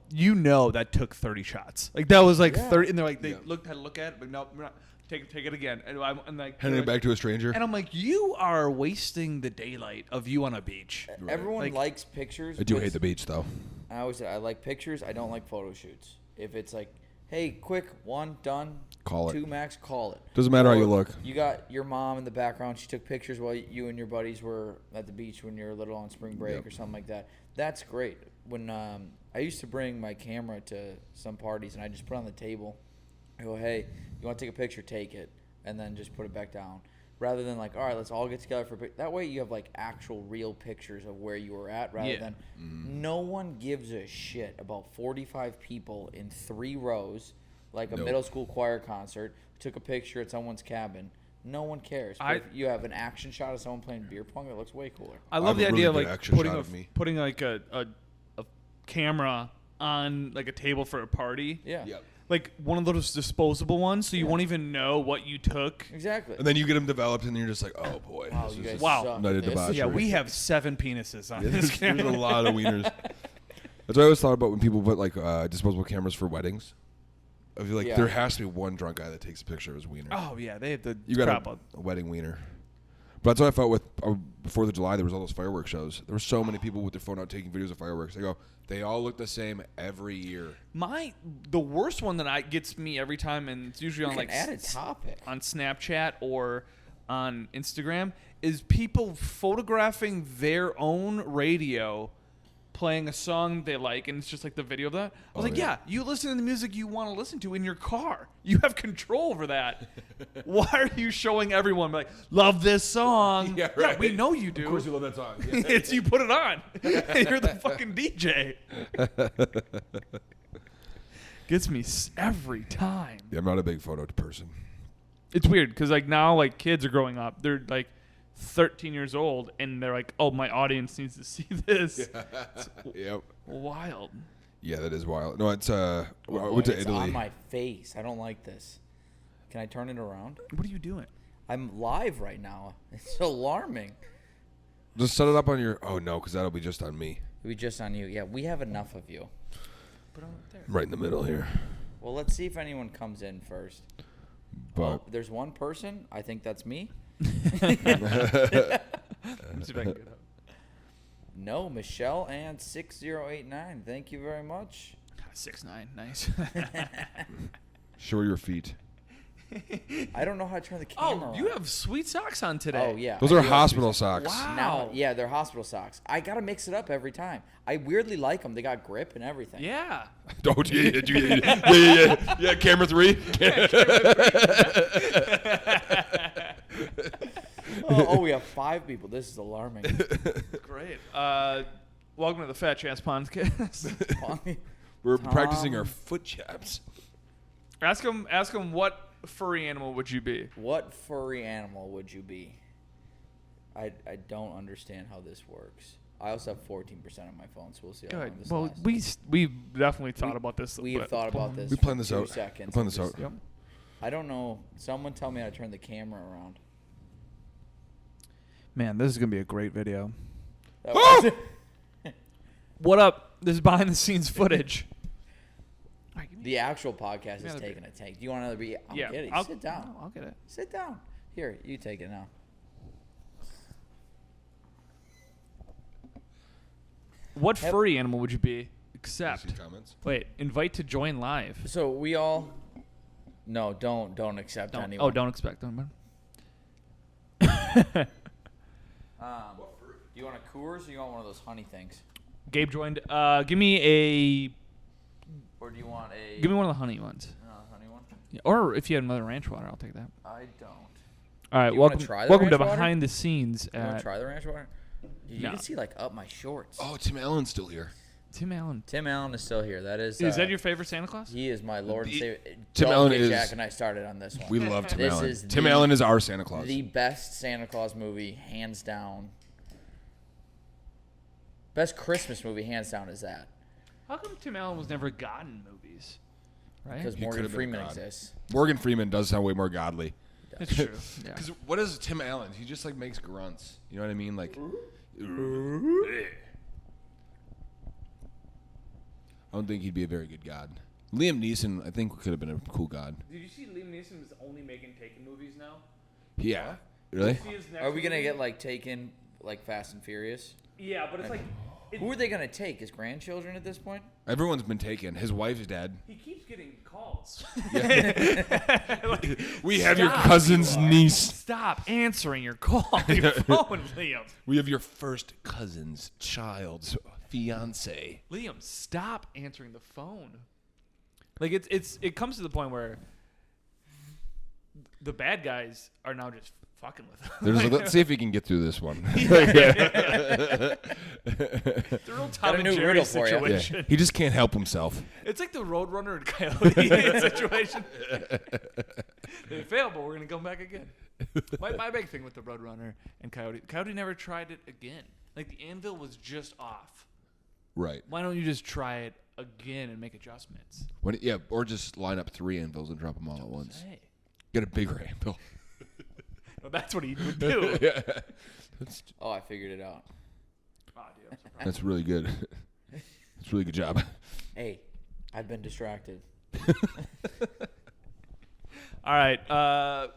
that took 30 shots. Like, that was like 30, and they're like, had to look at it, but no, we're not. Take it again. And I'm like, handing it back to a stranger. And I'm like, you are wasting the daylight of you on a beach. Right. Everyone likes pictures. I do hate the beach, though. I always say I like pictures. I don't like photo shoots. If it's like, hey, quick, 1, done. Call it. 2 max, call it. Doesn't matter how you look. You got your mom in the background. She took pictures while you and your buddies were at the beach when you were little on spring break or something like that. That's great. When I used to bring my camera to some parties, and I just put it on the table. I go, hey, you want to take a picture? Take it. And then just put it back down. Rather than like, all right, let's all get together for a picture. That way you have like actual real pictures of where you were at rather than no one gives a shit about 45 people in 3 rows, like a middle school choir concert, took a picture at someone's cabin. No one cares. But if you have an action shot of someone playing beer pong, it looks way cooler. I love the idea of like putting like a camera on like a table for a party. Yeah. Yep. Like one of those disposable ones, so you won't even know what you took. Exactly. And then you get them developed, and you're just like, oh, boy. Wow, you guys suck night at of this. debauchery. Yeah, we have 7 penises on this camera. There's a lot of wieners. That's what I always thought about when people put, like, disposable cameras for weddings. I feel like there has to be one drunk guy that takes a picture of his wiener. Oh, yeah, they have the You got a wedding wiener. But that's what I felt with Before the July. There was all those fireworks shows. There were so many people with their phone out taking videos of fireworks. They all look the same every year. The worst one that gets me every time, and it's usually on like add a topic on Snapchat or on Instagram, is people photographing their own radio playing a song they like, and it's just like the video of that. I was you listen to the music you want to listen to in your car. You have control over that. Why are you showing everyone like, love this song? Yeah, right. Yeah, we know you do. Of course you love that song. Yeah. It's you put it on. You're the fucking DJ. Gets me every time. Yeah, I'm not a big photo person. It's weird because like now like kids are growing up. They're like 13 years old, and they're like, oh, my audience needs to see this. Yep. Wild. Yeah, that is wild. No, it's I went to it's Italy. on my face. I don't like this. Can I turn it around? What are you doing? I'm live right now. It's alarming. Just set it up on your. Oh no, because that'll be just on me. It'll be just on you. Yeah, we have enough of you. Put it right there. Right in the middle here. Well, let's see if anyone comes in first. But there's one person. I think that's me. Let me see if I can get up. No, Michelle and 6089. Thank you very much. 6'9", nice. show your feet. I don't know how to turn the camera on. You have sweet socks on today. Oh, yeah. Those are hospital socks. Wow. Now, yeah, they're hospital socks. I got to mix it up every time. I weirdly like them. They got grip and everything. Yeah. Don't yeah. Camera 3. Oh, we have 5 people. This is alarming. Great. Welcome to the Fat Chance Podcast. We're practicing our foot chaps. Ask him what furry animal would you be? What furry animal would you be? I don't understand how this works. I also have 14% on my phone, so we'll see how long this lasts. We've definitely thought about this. We have thought about this. We planned this for 2 out. seconds. We planned this out. Yep. I don't know. Someone tell me how to turn the camera around. Man, this is going to be a great video. Oh! What up? This is behind the scenes footage. The actual podcast is taking a take. Do you want another beer? I'll get it. Sit down. No, I'll get it. Sit down. Here, you take it now. What furry animal would you be? accept. Comments? Wait, invite to join live. So we all. No, don't accept anyone. Oh, don't expect them. Do you want a Coors or you want one of those honey things? Gabe joined. Give me Or do you want a? Give me one of the honey ones. Honey one. Yeah, or if you had another ranch water, I'll take that. I don't. All right, You wanna welcome. try the Welcome to ranch water? behind the scenes You want to at try the ranch water? Dude, you No. can see like up my shorts. Oh, Tim Allen's still here. Tim Allen. Tim Allen is still here. That is. Is that your favorite Santa Claus? He is my Lord and Savior. Tim Don't Allen get is- Jack and I started on this one. We love Tim This Allen. is Tim the- Allen is our Santa Claus. The best Santa Claus movie, hands down. Best Christmas movie, hands down, is that. How come Tim Allen was never God in movies? Right? Because He Morgan could've been Freeman God. exists. Morgan Freeman does sound way more godly. It's true. Yeah. Because what is Tim Allen? He just like makes grunts. You know what I mean? Like. I don't think he'd be a very good God. Liam Neeson, I think, could have been a cool God. Did you see Liam Neeson is only making Taken movies now? Yeah. Really? Are we going to get like Taken, like Fast and Furious? Yeah, but it's like Who are they going to take? His grandchildren at this point? Everyone's been taken. His wife's dead. he keeps getting calls. We have your Stop, cousin's niece. Stop answering your call on your phone, Liam. We have your first cousin's child's fiance. Liam, stop answering the phone. Like it comes to the point where the bad guys are now just fucking with him. Let's see if we can get through this one. It's a real Tom Got a and new Jerry riddle for ya. situation. Yeah. He just can't help himself. It's like the Roadrunner and Coyote situation. They failed, but we're gonna come back again. My big thing with the Roadrunner and Coyote never tried it again. Like the anvil was just off. Right. Why don't you just try it again and make adjustments? Or just line up 3 anvils and drop them all at once. Hey. Get a bigger anvil. Well, that's what he would do. Yeah. Oh, I figured it out. Oh, dude, I'm surprised. That's really good. That's a really good job. Hey, I've been distracted. All right.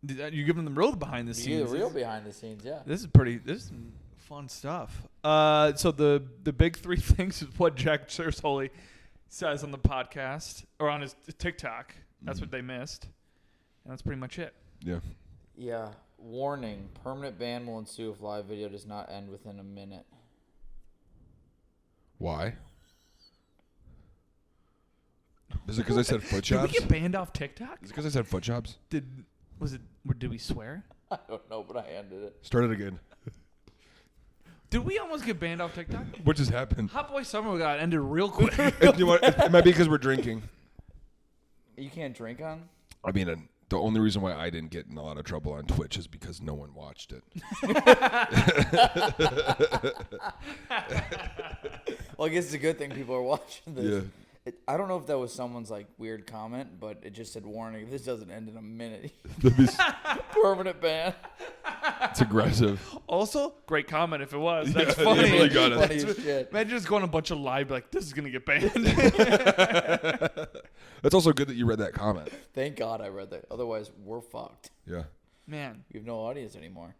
You're giving them real behind the You scenes. the real behind the scenes, yeah. This is some fun stuff. So the big 3 things is what Jack Cersoli says on the podcast or on his TikTok. That's what they missed, and that's pretty much it. Yeah. Yeah. Warning: permanent ban will ensue if live video does not end within a minute. Why? Is it because I said foot Did we jobs? get banned off TikTok? Is it because I said foot jobs? Did we swear? I don't know, but I ended it. Start it again. Did we almost get banned off TikTok? What just happened? Hot Boy Summer got ended real quick. You know what? It might be because we're drinking. You can't drink on? I mean, the only reason why I didn't get in a lot of trouble on Twitch is because no one watched it. Well, I guess it's a good thing people are watching this. Yeah. I don't know if that was someone's like weird comment, but it just said warning: if this doesn't end in a minute, permanent ban. It's aggressive. Also, great comment if it was. Yeah, That's you funny. really got it. Funny as shit. Imagine just going a bunch of live like this is gonna get banned. That's also good that you read that comment. Thank God I read that. Otherwise, we're fucked. Yeah. Man, We have no audience anymore.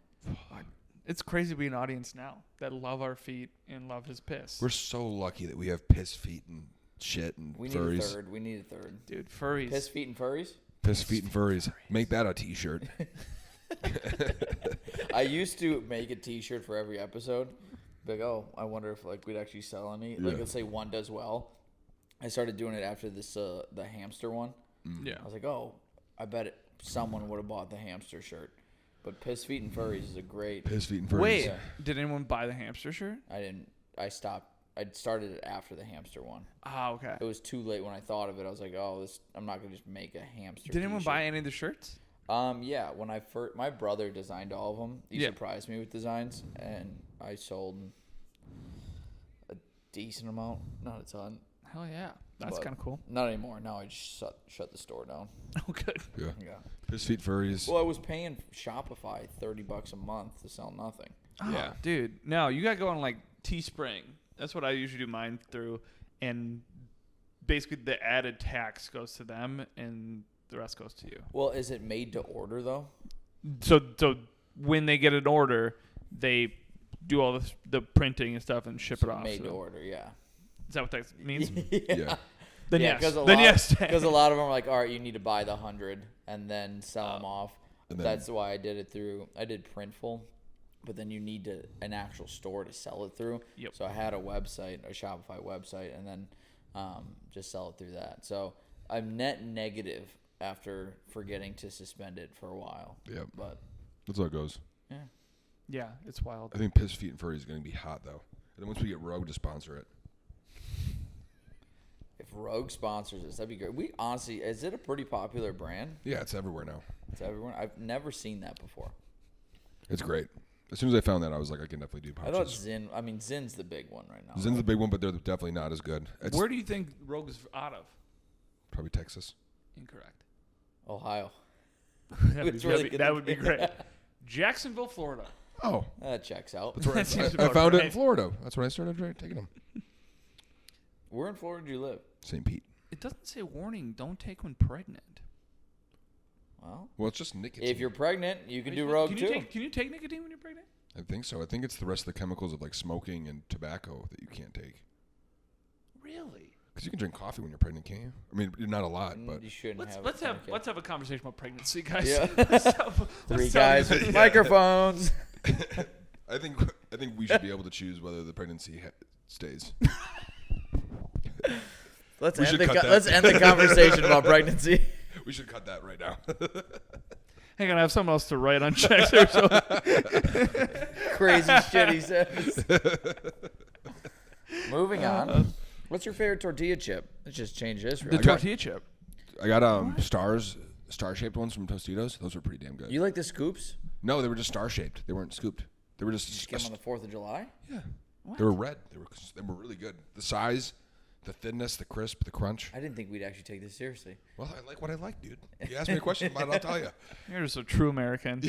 it's crazy to be an audience now that love our feet and love his piss. We're so lucky that we have piss feet and shit and We need furries. a third. We need a third. Dude, furries. Piss, feet, and furries. Piss feet and furries. Make that a t-shirt. I used to make a T-shirt for every episode. Be like, oh, I wonder if like we'd actually sell any. Like, Yeah. let's say one does well. I started doing it after this the hamster one. Yeah. I was like, oh, I bet someone would have bought the hamster shirt. But piss, feet, and furries is a great. Piss feet and furries. Wait, Yeah. did anyone buy the hamster shirt? I didn't. I stopped. I started it after the hamster one. Ah, okay. It was too late when I thought of it. I was like, oh, this. I'm not gonna just make a hamster. Did anyone t-shirt. buy any of the shirts? Yeah. When I first, my brother designed all of them. He Yeah. surprised me with designs, and I sold a decent amount. Not a ton. Hell yeah. That's But- kind of cool. Not anymore. Now I just shut the store down. Oh, good. Yeah. Yeah. Piss feet furries. Well, I was paying Shopify $30 a month to sell nothing. Oh, Yeah. dude. No, you got to go on like Teespring. That's what I usually do mine through. And basically the added tax goes to them and the rest goes to you. Well, is it made to order though? So when they get an order, they do all the printing and stuff and ship it off. Made to So. order, yeah. Is that what that means? Yeah. Then Yeah, yes. Then yes. Because a lot of them are like, all right, you need to buy the 100 and then sell them off. And then- That's why I did Printful, but then you need an actual store to sell it through. Yep. So I had a website, a Shopify website, and then just sell it through that. So I'm net negative after forgetting to suspend it for a while. Yep. But That's how it goes. yeah. Yeah, it's wild. I think Piss Feet and Furry is going to be hot, though. And then once we get Rogue to sponsor it. If Rogue sponsors us, that'd be great. We honestly, is it a pretty popular brand? Yeah, it's everywhere now. It's everyone. I've never seen that before. It's great. As soon as I found that, I was like, I can definitely do I thought pouches. Zin's the big one right now. Zin's the big one, but they're definitely not as good. It's Where do you think Rogue is out of? probably Texas. Incorrect. Ohio. That would be great. Jacksonville, Florida. Oh, That checks out. that's where That seems I about found it right. in Florida. That's when I started taking them. Where in Florida do you live? St. Pete. It doesn't say warning. Don't take when pregnant. Well, It's just nicotine. if you're pregnant, you can do Rogue can too. Can you take nicotine when you're pregnant? I think so. I think it's the rest of the chemicals of like smoking and tobacco that you can't take. Really? Because you can drink coffee when you're pregnant, can't you? I mean, not a lot, but You shouldn't Let's have. have a conversation about pregnancy, guys. Yeah. Let's have- Three let's guys have- with microphones. I think we should be able to choose whether the pregnancy stays. Let's We end should cut that. let's end the conversation about pregnancy. We should cut that right now. Hang on, I have something else to write on checks here. So. Crazy shit he says. Moving on. What's your favorite tortilla chip? Let's just change this. The Real quick. tortilla chip. I got star-shaped ones from Tostitos. Those were pretty damn good. You like the scoops? No, they were just star-shaped. They weren't scooped. They were just. Just get them on the 4th of July? Yeah. What? They were red. They were really good. The size, the thinness, the crisp, the crunch. I didn't think we'd actually take this seriously. Well, I like what I like, dude. You ask me a question about it, I'll tell you. You're just a true American.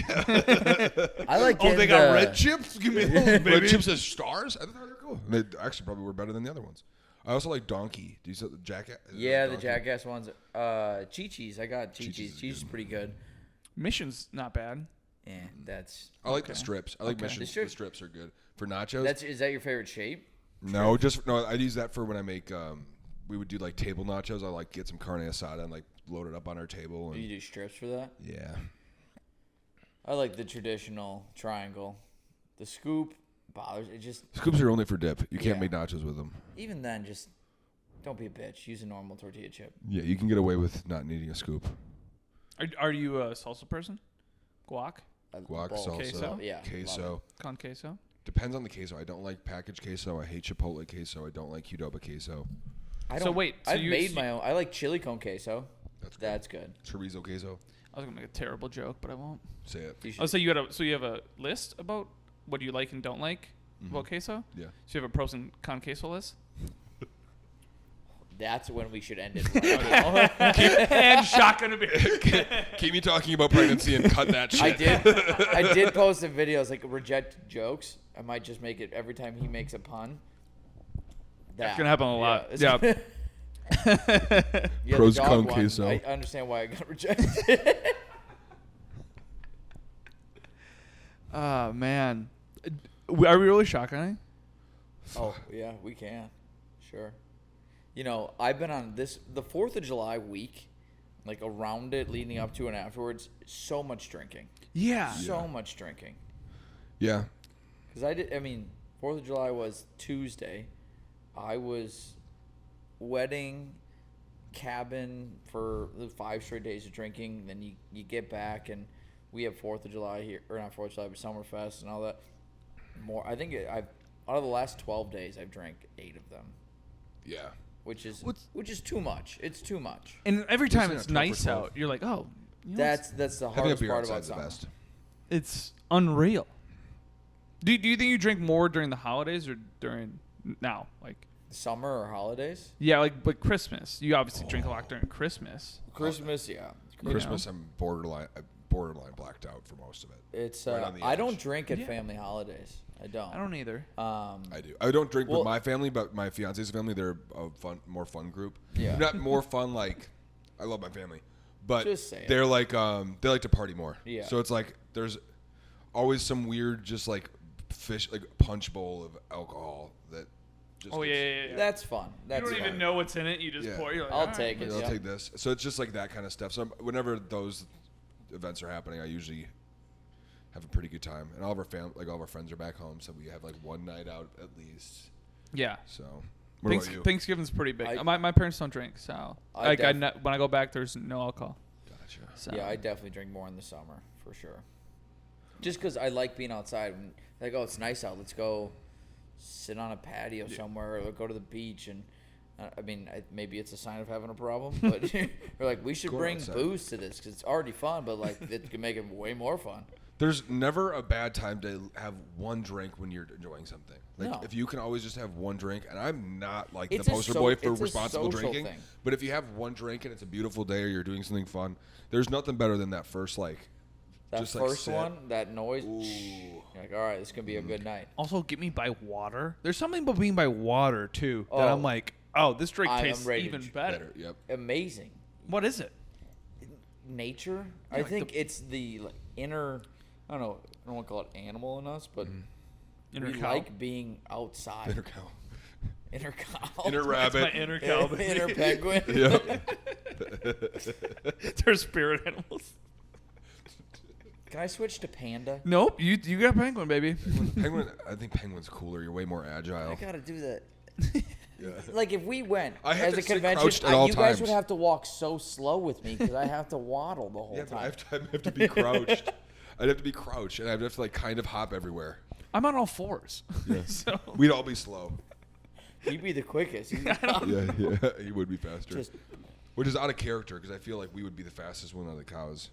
I like Oh, they got red chips? Give me those, baby. Red chips as stars? I thought they were cool. And they actually probably were better than the other ones. I also like Donkey. Do you see the Jackass? Yeah, the Jackass ones. Chi-Chi's. I got Chi-Chi's Chi-Chi's. is Chi's is pretty good. Mission's not bad. Yeah, that's I like the strips. I like Mission. The The strips are good. For nachos? is that your favorite shape? No, I use that for when I make we would do like table nachos. I like get some carne asada and like load it up on our table. Do you And, do strips for that? yeah. I like the traditional triangle. The scoop bothers it. Just Scoops are only for dip. You can't Yeah. make nachos with them. even then, just don't be a bitch. Use a normal tortilla chip. Yeah, you can get away with not needing a scoop. Are you a salsa person? Guac? Guac, Both. salsa, Queso? Yeah, queso. Con queso? Depends on the queso. I don't like packaged queso. I hate Chipotle queso. I don't like Qdoba queso. I So don't, wait, so I've you- made my own. I like chili con queso. That's good. That's good. Chorizo queso. I was gonna make a terrible joke, but I won't. Say it. You should- Oh, so you have a list about what you like and don't like about queso? Yeah. So you have a pros and con queso list? That's when we should end it. Right now. And shotgun a beer. Keep me talking about pregnancy and cut that shit. I did post some videos like reject jokes. I might just make it every time he makes a pun. That's gonna happen a lot. Yeah. Yeah. Yeah, Pros the dog con one, queso. I understand why I got rejected. Oh man, are we really shotgunning? Oh yeah, we can, sure. You know, I've been on the 4th of July week, like around it, leading up to and afterwards. So much drinking. Yeah. So much drinking. Yeah. Because 4th of July was Tuesday. I was wedding, cabin for the 5 straight days of drinking. Then you get back and we have 4th of July here, or not 4th of July, but Summerfest and all that. I think out of the last 12 days, I've drank 8 of them, Yeah. which is too much. It's too much. And every time Isn't it's it 12 for nice 12? out, you're like, oh, you know, That's the Having a hardest beer part about outside's the summer. best. it's unreal. Do you think you drink more during the holidays or during now? Like, Summer or holidays? yeah, like Christmas. You obviously drink a lot during Christmas. Christmas, yeah. Christmas, I'm borderline blacked out for most of it. It's Right on the I edge. don't drink at Yeah. family holidays. I don't. I don't either. I do. I don't drink Well- with my family, but my fiance's family, they're a more fun group. Yeah. Not more fun, like, I love my family. But Just saying. they're like, they like to party more. Yeah. So it's like, there's always some weird, just like, punch bowl of alcohol that. Just Yeah. That's fun. That's you don't even know what's in it. You just pour. You're like, I'll take it. I'll take this. So it's just like that kind of stuff. So whenever those events are happening, I usually have a pretty good time. And all of our all of our friends are back home, so we have like one night out at least. Yeah. So what about you? Thanksgiving's pretty big. My parents don't drink, so when I go back, there's no alcohol. Gotcha. So. Yeah, I definitely drink more in the summer for sure. Just because I like being outside. And like, oh, it's nice out. Let's go sit on a patio somewhere or go to the beach. And I mean, maybe it's a sign of having a problem, but we're like, we should bring booze to this because it's already fun, but like it can make it way more fun. There's never a bad time to have one drink when you're enjoying something. Like if you can always just have one drink, and I'm not like the poster boy for responsible drinking, but if you have one drink and it's a beautiful day or you're doing something fun, there's nothing better than that first one, that noise. You're like, all right, this is gonna be a good night. Also, get me by water. There's something about being by water too that I'm like, oh, this drink tastes even better. Yep. Amazing. What is it? Nature. Yeah, I think it's the inner. I don't know. I don't want to call it animal in us, but we like being outside. Inner cow. Inner cow. Inner rabbit. That's my inner cow. Inner penguin. Yep. They're spirit animals. Can I switch to panda? Nope. You got penguin, baby. Penguin. I think penguin's cooler. You're way more agile. I gotta do that. Yeah. Like if we went as a convention, you guys would have to walk so slow with me because I have to waddle the whole time. I have to be crouched. I'd have to be crouched, and I'd have to like kind of hop everywhere. I'm on all fours. Yeah. So we'd all be slow. You'd be the quickest. Yeah, he would be faster. Which is out of character because I feel like we would be the fastest one of the cows.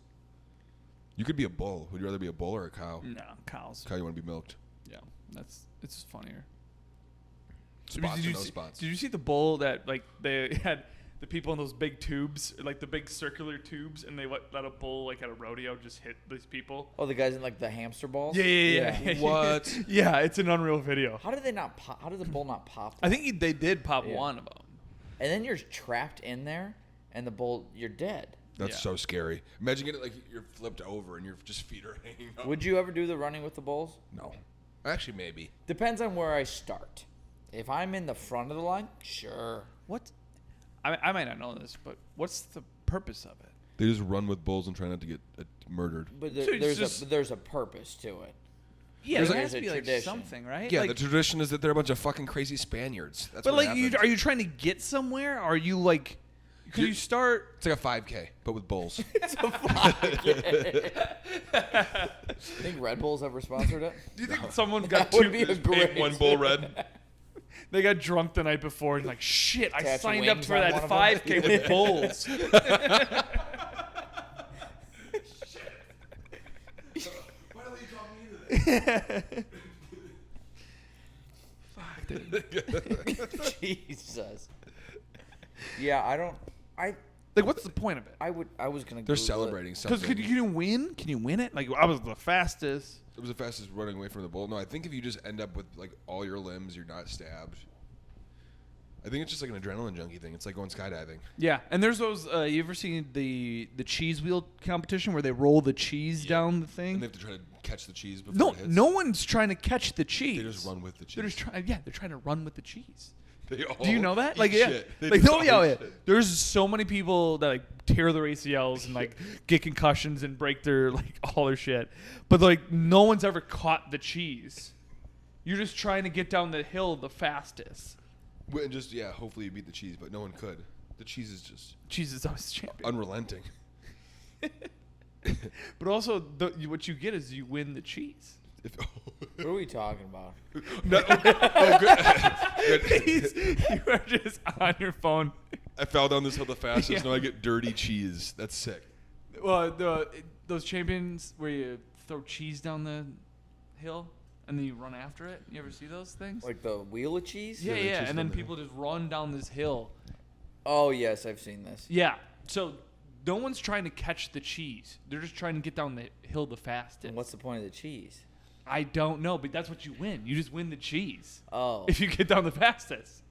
You could be a bull. Would you rather be a bull or a cow? No, cows. Cow, you want to be milked. Yeah, it's just funnier. Spots did and no spots. Did you see the bull that like they had the people in those big tubes, like the big circular tubes, and they let a bull like at a rodeo just hit these people? Oh, the guys in like the hamster balls? Yeah. What? Yeah, it's an unreal video. How did they not pop? How did the bull not pop? I think they did pop one of them. And then you're trapped in there, and the bull, you're dead. That's so scary. Imagine getting like you're flipped over and your just feet are hanging up. Would you ever do the running with the bulls? No. Actually, maybe. Depends on where I start. If I'm in the front of the line, sure. What? I might not know this, but what's the purpose of it? They just run with bulls and try not to get murdered. But there's a purpose to it. Yeah, there has has to be like something, right? Yeah, like, the tradition is that they're a bunch of fucking crazy Spaniards. That's but what like, happens. are you trying to get somewhere? Or are you like? Because you start. It's like a 5K, but with bulls. It's a 5K. Think Red Bull's ever sponsored it? Do you think someone got would be a great one bull red? They got drunk the night before and like, shit, I Attach signed up wings for on that one of 5K with bulls. Why don't you talk me into Fuck, dude. Jesus. Yeah, Like, what's the point of it? I was gonna. They're Google celebrating it. something. Because can you win? Can you win it? Like, I was the fastest. It was the fastest running away from the bull. No, I think if you just end up with like all your limbs, you're not stabbed. I think it's just like an adrenaline junkie thing. It's like going skydiving. Yeah, and there's those. You ever seen the cheese wheel competition where they roll the cheese down the thing? And they have to try to catch the cheese before it hits. No one's trying to catch the cheese. They just run with the cheese. They're just trying. Yeah, they're trying to run with the cheese. They all Do you know that? Like, eat yeah, shit. They like just no, all yeah, eat shit. There's so many people that like tear their ACLs and like get concussions and break their like all their shit, but like no one's ever caught the cheese. You're just trying to get down the hill the fastest. And just hopefully you beat the cheese, but no one could. The cheese is just Cheese is always champion. unrelenting. But also, what you get is you win the cheese. What are we talking about? No, good. You are just on your phone. I fell down this hill the fastest. Now I get dirty cheese. That's sick. Well, those champions where you throw cheese down the hill and then you run after it. You ever see those things? Like the wheel of cheese? Yeah, just and then on the people just run down this hill. Oh yes, I've seen this. Yeah. So no one's trying to catch the cheese. They're just trying to get down the hill the fastest. And what's the point of the cheese? I don't know, but that's what you win. You just win the cheese. Oh. If you get down the fastest.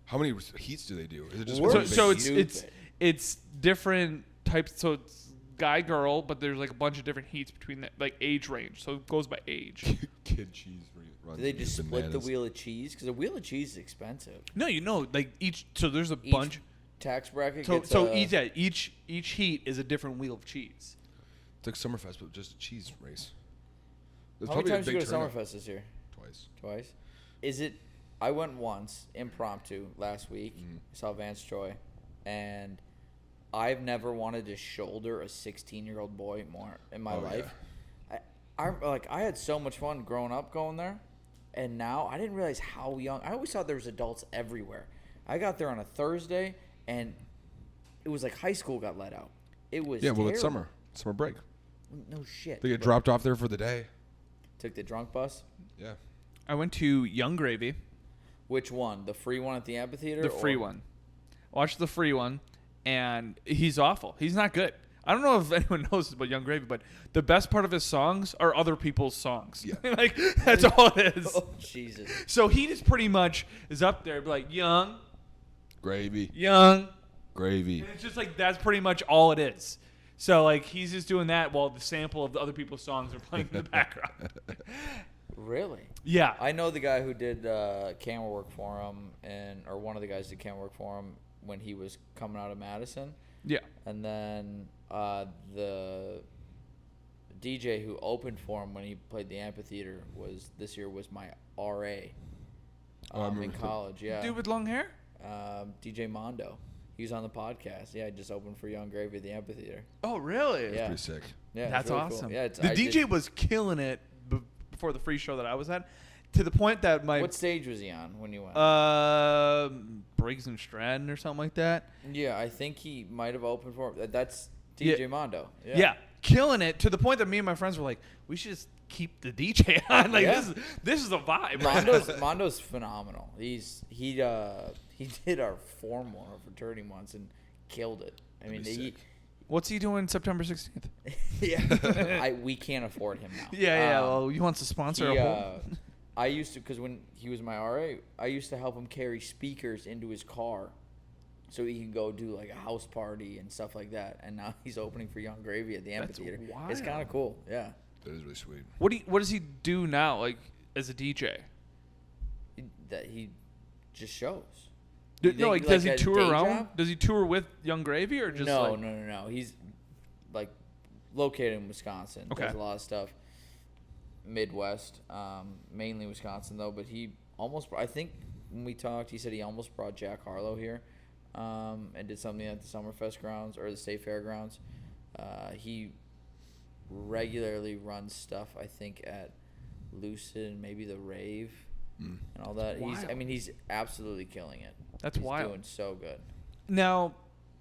How many heats do they do? Is it just We're one big So heat? it's different types. So it's guy girl, but there's like a bunch of different heats between that, like age range. So it goes by age. Kid cheese runs. Do they just split the bananas. wheel of cheese? Because a wheel of cheese is expensive. No, like each. So there's a bunch. Tax bracket. So each heat is a different wheel of cheese. It's like Summerfest, but just a cheese race. There's How many probably a times you big go to turnout. Summerfest this year? Twice. Is it? I went once impromptu last week. Saw Vance Troy, and I've never wanted to shoulder a 16-year-old boy more in my life. Yeah. I had so much fun growing up going there, and now I didn't realize how young. I always thought there was adults everywhere. I got there on a Thursday, and it was like high school got let out. It was well, it's summer break. No shit. They get dropped off there for the day. Took the drunk bus. Yeah. I went to Young Gravy. Which one? The free one at the amphitheater? The free one. Watched the free one, and he's awful. He's not good. I don't know if anyone knows about Young Gravy, but the best part of his songs are other people's songs. Yeah. Like, that's all it is. Oh, Jesus. So he just pretty much is up there, like, young. Gravy. And it's just like, that's pretty much all it is. So, like, he's just doing that while the sample of the other people's songs are playing in the background. Really? Yeah. I know the guy who did camera work for him, or one of the guys did camera work for him when he was coming out of Madison. Yeah. And then the DJ who opened for him when he played the amphitheater was my RA in college. Yeah. Dude with long hair? DJ Mondo. He was on the podcast. Yeah, I just opened for Young Gravy at the amphitheater. Oh, really? Yeah. Pretty sick. Yeah, That's really awesome. Cool. Yeah, the DJ was killing it before the free show that I was at, to the point that What stage was he on when you went? Briggs and Stratton or something like that. Yeah, I think he might have opened for him. That's DJ Mondo. Yeah, killing it to the point that me and my friends were like, we should just keep the DJ on. Like, this is a vibe. Mondo's phenomenal. He did our form one, our fraternity once, and killed it. I mean, what's he doing September 16th? Yeah, we can't afford him now. Yeah. Well, he wants to sponsor a whole. I used to, because when he was my RA, I used to help him carry speakers into his car so he can go do like a house party and stuff like that. And now he's opening for Young Gravy at the amphitheater. Wild. It's kind of cool. Yeah. That is really sweet. What does he do now, like as a DJ? He just shows. Does he tour around? Job? Does he tour with Young Gravy or just No. He's like located in Wisconsin. Okay. Does a lot of stuff. Midwest, mainly Wisconsin though. But he almost, I think when we talked, he said he almost brought Jack Harlow here, and did something at the Summerfest grounds or the State Fairgrounds. He regularly runs stuff, I think, at Lucid and maybe the Rave and all that. He's absolutely killing it. That's wild. He's doing so good. Now,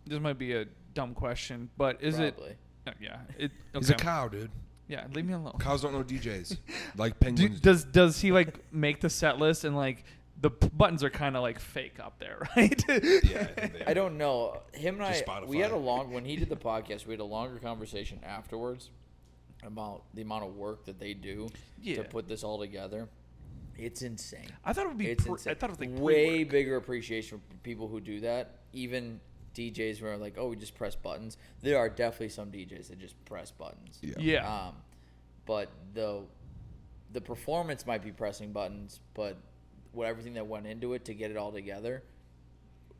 this might be a dumb question, but is Probably. it? Yeah. Okay. He's a cow, dude. Yeah, leave me alone. Cows don't know DJs. Like penguins. Does he like make the set list and like the buttons are kind of like fake up there, right? Yeah. I don't know. Him and Just I, Spotify. we had when he did the podcast, we had a longer conversation afterwards about the amount of work that they do to put this all together. It's insane. I thought it would be. I thought it was like way pre-work. bigger appreciation for people who do that. Even DJs who are like, oh, we just press buttons. There are definitely some DJs that just press buttons. Yeah. But the performance might be pressing buttons, but everything that went into it to get it all together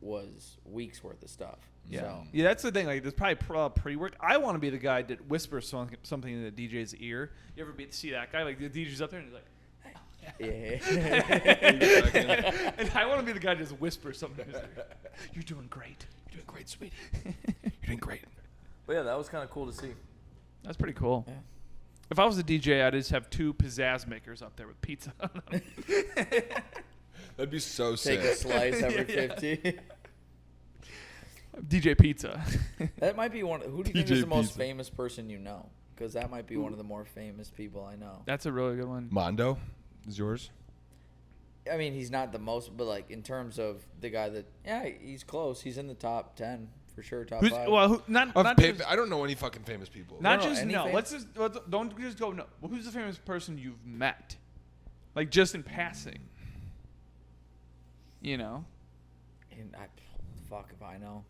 was weeks worth of stuff. Yeah. So. Yeah, that's the thing. Like, there's probably pre-work. I want to be the guy that whispers something in the DJ's ear. You ever see that guy? Like, the DJ's up there and he's like, Yeah. and I want to be the guy that just whispers something in his ear. You're doing great. You're doing great, sweetie. You're doing great. But yeah, that was kind of cool to see. That's pretty cool. Yeah. If I was a DJ, I'd just have 2 pizzazz makers up there with pizza on them. That'd be so sick. Take a slice every 50. DJ Pizza. That might be one. Who do you think DJ is the most Pizza. famous person you know? Because that might be one of the more famous people I know. That's a really good one. Mondo is yours? I mean, he's not the most, but like in terms of the guy that, he's close. He's in the top 10 for sure. Top 5. Well, not just, I don't know any fucking famous people. not No, just any no. famous- Don't just go no. Well, who's the famous person you've met? Like just in passing. You know. And fuck if I know.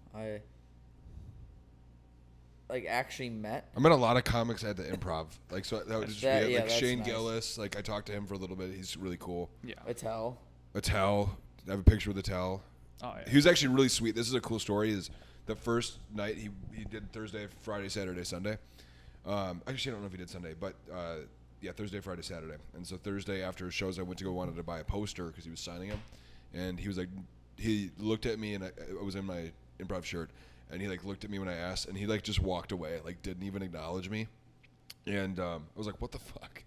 like actually met. I met a lot of comics at the Improv. Like so that would just be it. Like Shane nice. Gillis. Like I talked to him for a little bit. He's really cool. Yeah. Attell. I have a picture with Attell. Oh yeah. He was actually really sweet. This is a cool story. Is the first night he did Thursday, Friday, Saturday, Sunday. Actually, I don't know if he did Sunday, but yeah, Thursday, Friday, Saturday. And so Thursday after shows, I wanted to buy a poster because he was signing them, and he was like, he looked at me and I was in my Improv shirt, and he like looked at me when I asked, and he like just walked away, like didn't even acknowledge me, and I was like, what the fuck?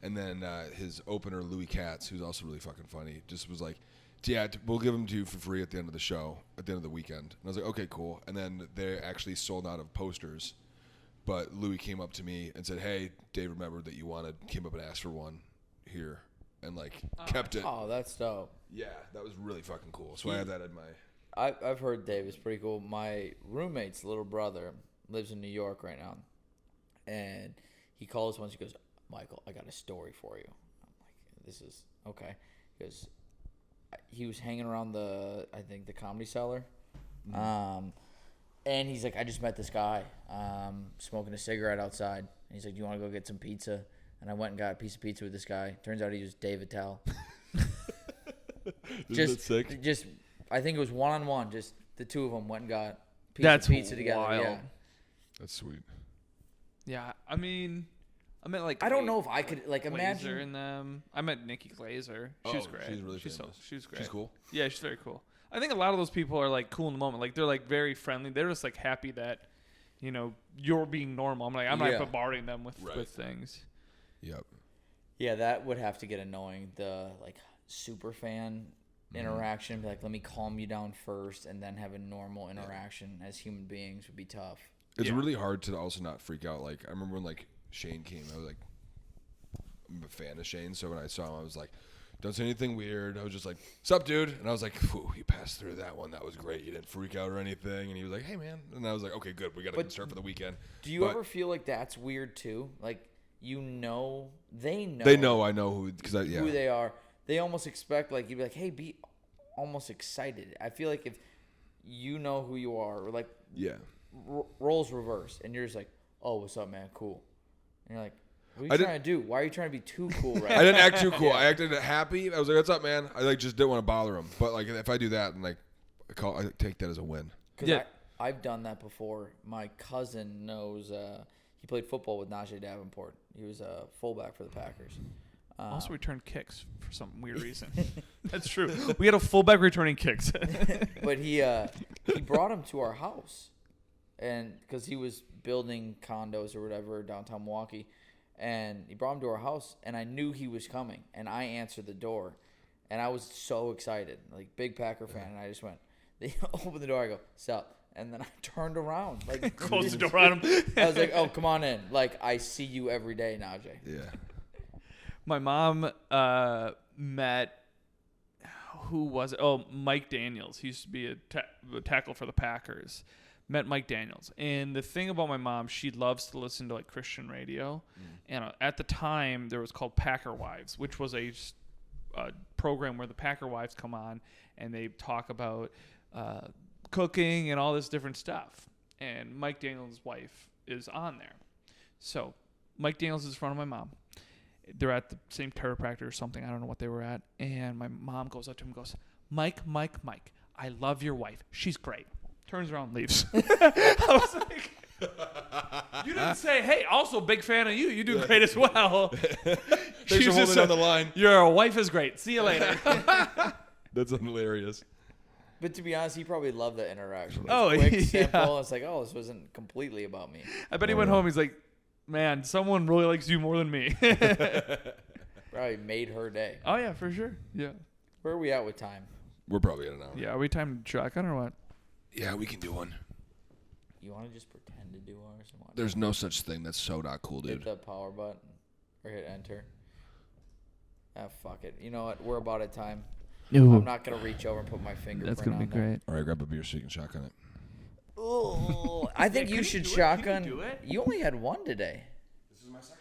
And then his opener, Louis Katz, who's also really fucking funny, just was like, yeah, we'll give them to you for free at the end of the show, at the end of the weekend. And I was like, okay, cool. And then they actually sold out of posters. But Louis came up to me and said, hey, Dave remembered that you came up and asked for one here. And, like, kept it. Oh, that's dope. Yeah, that was really fucking cool. So I have that in my... I've heard Dave is pretty cool. My roommate's little brother lives in New York right now. And he calls once. He goes, Michael, I got a story for you. I'm like, this is... Okay. He goes... He was hanging around the Comedy Cellar. And he's like, I just met this guy smoking a cigarette outside. And he's like, do you want to go get some pizza? And I went and got a piece of pizza with this guy. Turns out he was Dave Attell. Isn't that sick? I think it was one-on-one. Just the two of them went and got of pizza together. Wild. Yeah. That's sweet. Yeah, I mean, like I don't know if I could like Glazer imagine. in them. I met Nikki Glazer. She was great. She's really famous. She's great. She's cool. Yeah, she's very cool. I think a lot of those people are like cool in the moment. Like they're like very friendly. They're just like happy that, you're being normal. I'm not bombarding them with things. Yep. Yeah, that would have to get annoying. The like super fan interaction, like let me calm you down first, and then have a normal interaction as human beings would be tough. It's really hard to also not freak out. Like I remember when like Shane came, I was like, I'm a fan of Shane, so when I saw him, I was like, don't say anything weird. I was just like, sup, dude? And I was like, you passed through that one. That was great. You didn't freak out or anything. And he was like, hey, man. And I was like, okay, good. We got to start for the weekend. Do you ever feel like that's weird, too? Like, they know. They know I know who they are. They almost expect, like, you'd be like, hey, be almost excited. I feel like if you know who you are, or like, roles reverse, and you're just like, oh, what's up, man? Cool. And you're like, what are you trying to do? Why are you trying to be too cool right now? I didn't act too cool. I acted happy. I was like, what's up, man? I like just didn't want to bother him. But like if I do that, and like I take that as a win. Because I've done that before. My cousin knows he played football with Najee Davenport. He was a fullback for the Packers. Also returned kicks for some weird reason. That's true. We had a fullback returning kicks. But he brought him to our house, and because he was building condos or whatever downtown Milwaukee. And he brought him to our house, and I knew he was coming. And I answered the door, and I was so excited, like big Packer fan. And I just went, they opened the door. I go, sup? And then I turned around, like closed the door on him. I was like, oh, come on in. Like I see you every day, Najee. Yeah. My mom met. Who was it? Oh, Mike Daniels. He used to be a tackle for the Packers. Met Mike Daniels. And the thing about my mom, she loves to listen to like Christian radio. And at the time, there was called Packer Wives, which was a program where the Packer Wives come on and they talk about cooking and all this different stuff. And Mike Daniels' wife is on there. So Mike Daniels is in front of my mom. They're at the same chiropractor or something. I don't know what they were at. And my mom goes up to him and goes, Mike, I love your wife. She's great. Turns around and leaves. I was like, you didn't say, hey, also big fan of you. You do great as well. Thanks for holding down the line. Your wife is great. See you later. That's hilarious. But to be honest, he probably loved that interaction. Quick, simple. It's like, oh, this wasn't completely about me. I bet he went home. He's like, man, someone really likes you more than me. Probably made her day. Oh, yeah, for sure. Yeah. Where are we at with time? We're probably at an hour. Yeah, are we time to shotgun or what? Yeah, we can do one. You want to just pretend to do ours? There's no such thing. That's so not cool, dude. Hit the power button or hit enter. Ah, fuck it. You know what? We're about at time. Ooh. I'm not going to reach over and put my finger That's going to be great. All right, grab a beer so you can shotgun it. Oh, I think you should shotgun. You only had one today. This is my second.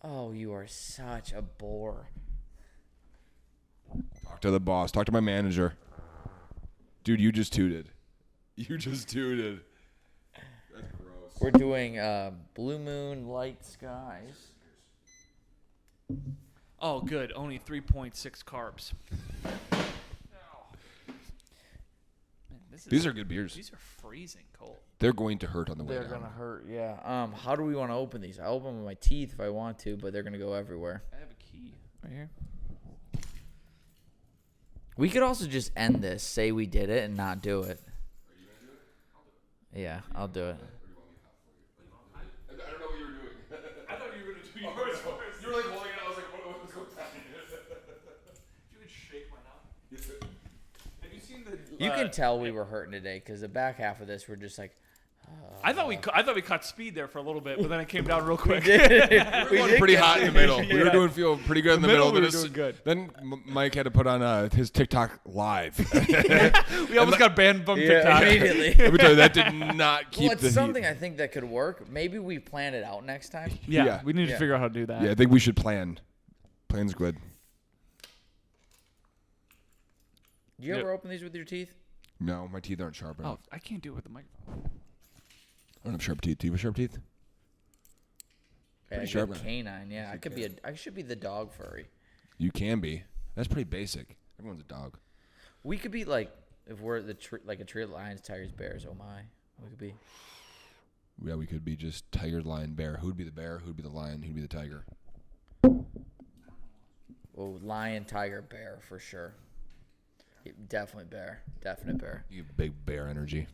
Oh, you are such a bore. Talk to the boss. Talk to my manager. Dude, you just tooted. You just tooted. We're doing Blue Moon Light Skies. Oh, good. Only 3.6 carbs. Man, These are good beers. These are freezing cold. They're going to hurt on the way down. They're gonna hurt, yeah. How do we want to open these? I open them with my teeth if I want to, but they're gonna go everywhere. I have a key right here. We could also just end this, say we did it, and not do it. Are you gonna do it? Yeah, I'll do it. I don't know what you were doing. I thought you were going to do yours first. You were like holding it. I was like, what's going on? You could shake my nut. Have you seen the... You can tell we were hurting today because the back half of this, we're just like... I thought we caught speed there for a little bit, but then it came down real quick. We were going pretty hot in the middle. We were feel pretty good in the middle. We were doing good. Then Mike had to put on his TikTok live. We almost got banned from TikTok. Immediately. Let me tell you, that did not keep Well, it's the something heat. I think that could work. Maybe we plan it out next time. Yeah, we need to Yeah. figure out how to do that. Yeah, I think we should plan. Plan's good. Do you ever open these with your teeth? No, my teeth aren't sharp Oh, enough. I can't do it with the microphone. I don't have sharp teeth. Do you have sharp teeth? Yeah, sharp, good man. canine. Yeah, I should be the dog furry. You can be. That's pretty basic. Everyone's a dog. We could be like if we're like a tree of lions, tigers, bears. Oh my, we could be. Yeah, we could be just tiger, lion, bear. Who'd be the bear? Who'd be the lion? Who'd be the tiger? Well, lion, tiger, bear for sure. Yeah, definitely bear. Definite bear. You have big bear energy.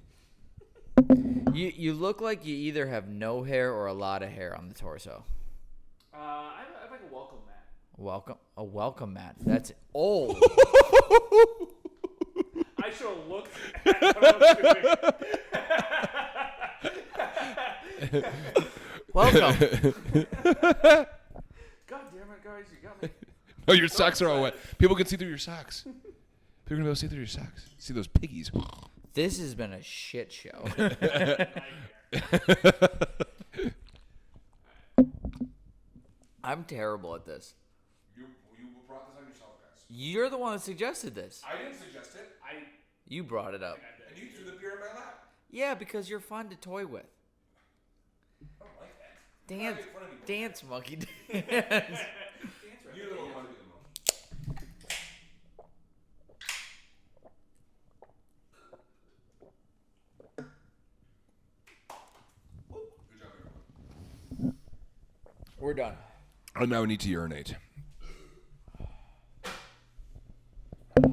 You look like you either have no hair or a lot of hair on the torso. I have like a welcome mat. A welcome mat. That's old. I should have looked at what I was doing. Welcome. God damn it, guys. You got me. Oh, your socks are all wet. People can see through your socks. People are going to be able to see through your socks. See those piggies. This has been a shit show. I'm terrible at this. You brought this on yourself, guys. You're the one that suggested this. I didn't suggest it. You brought it up. And you threw the beer in my lap. Yeah, because you're fun to toy with. I don't like that. Dance, monkey, dance. You're the one who wanted to be the most. Good job, everyone. We're done. I now need to urinate.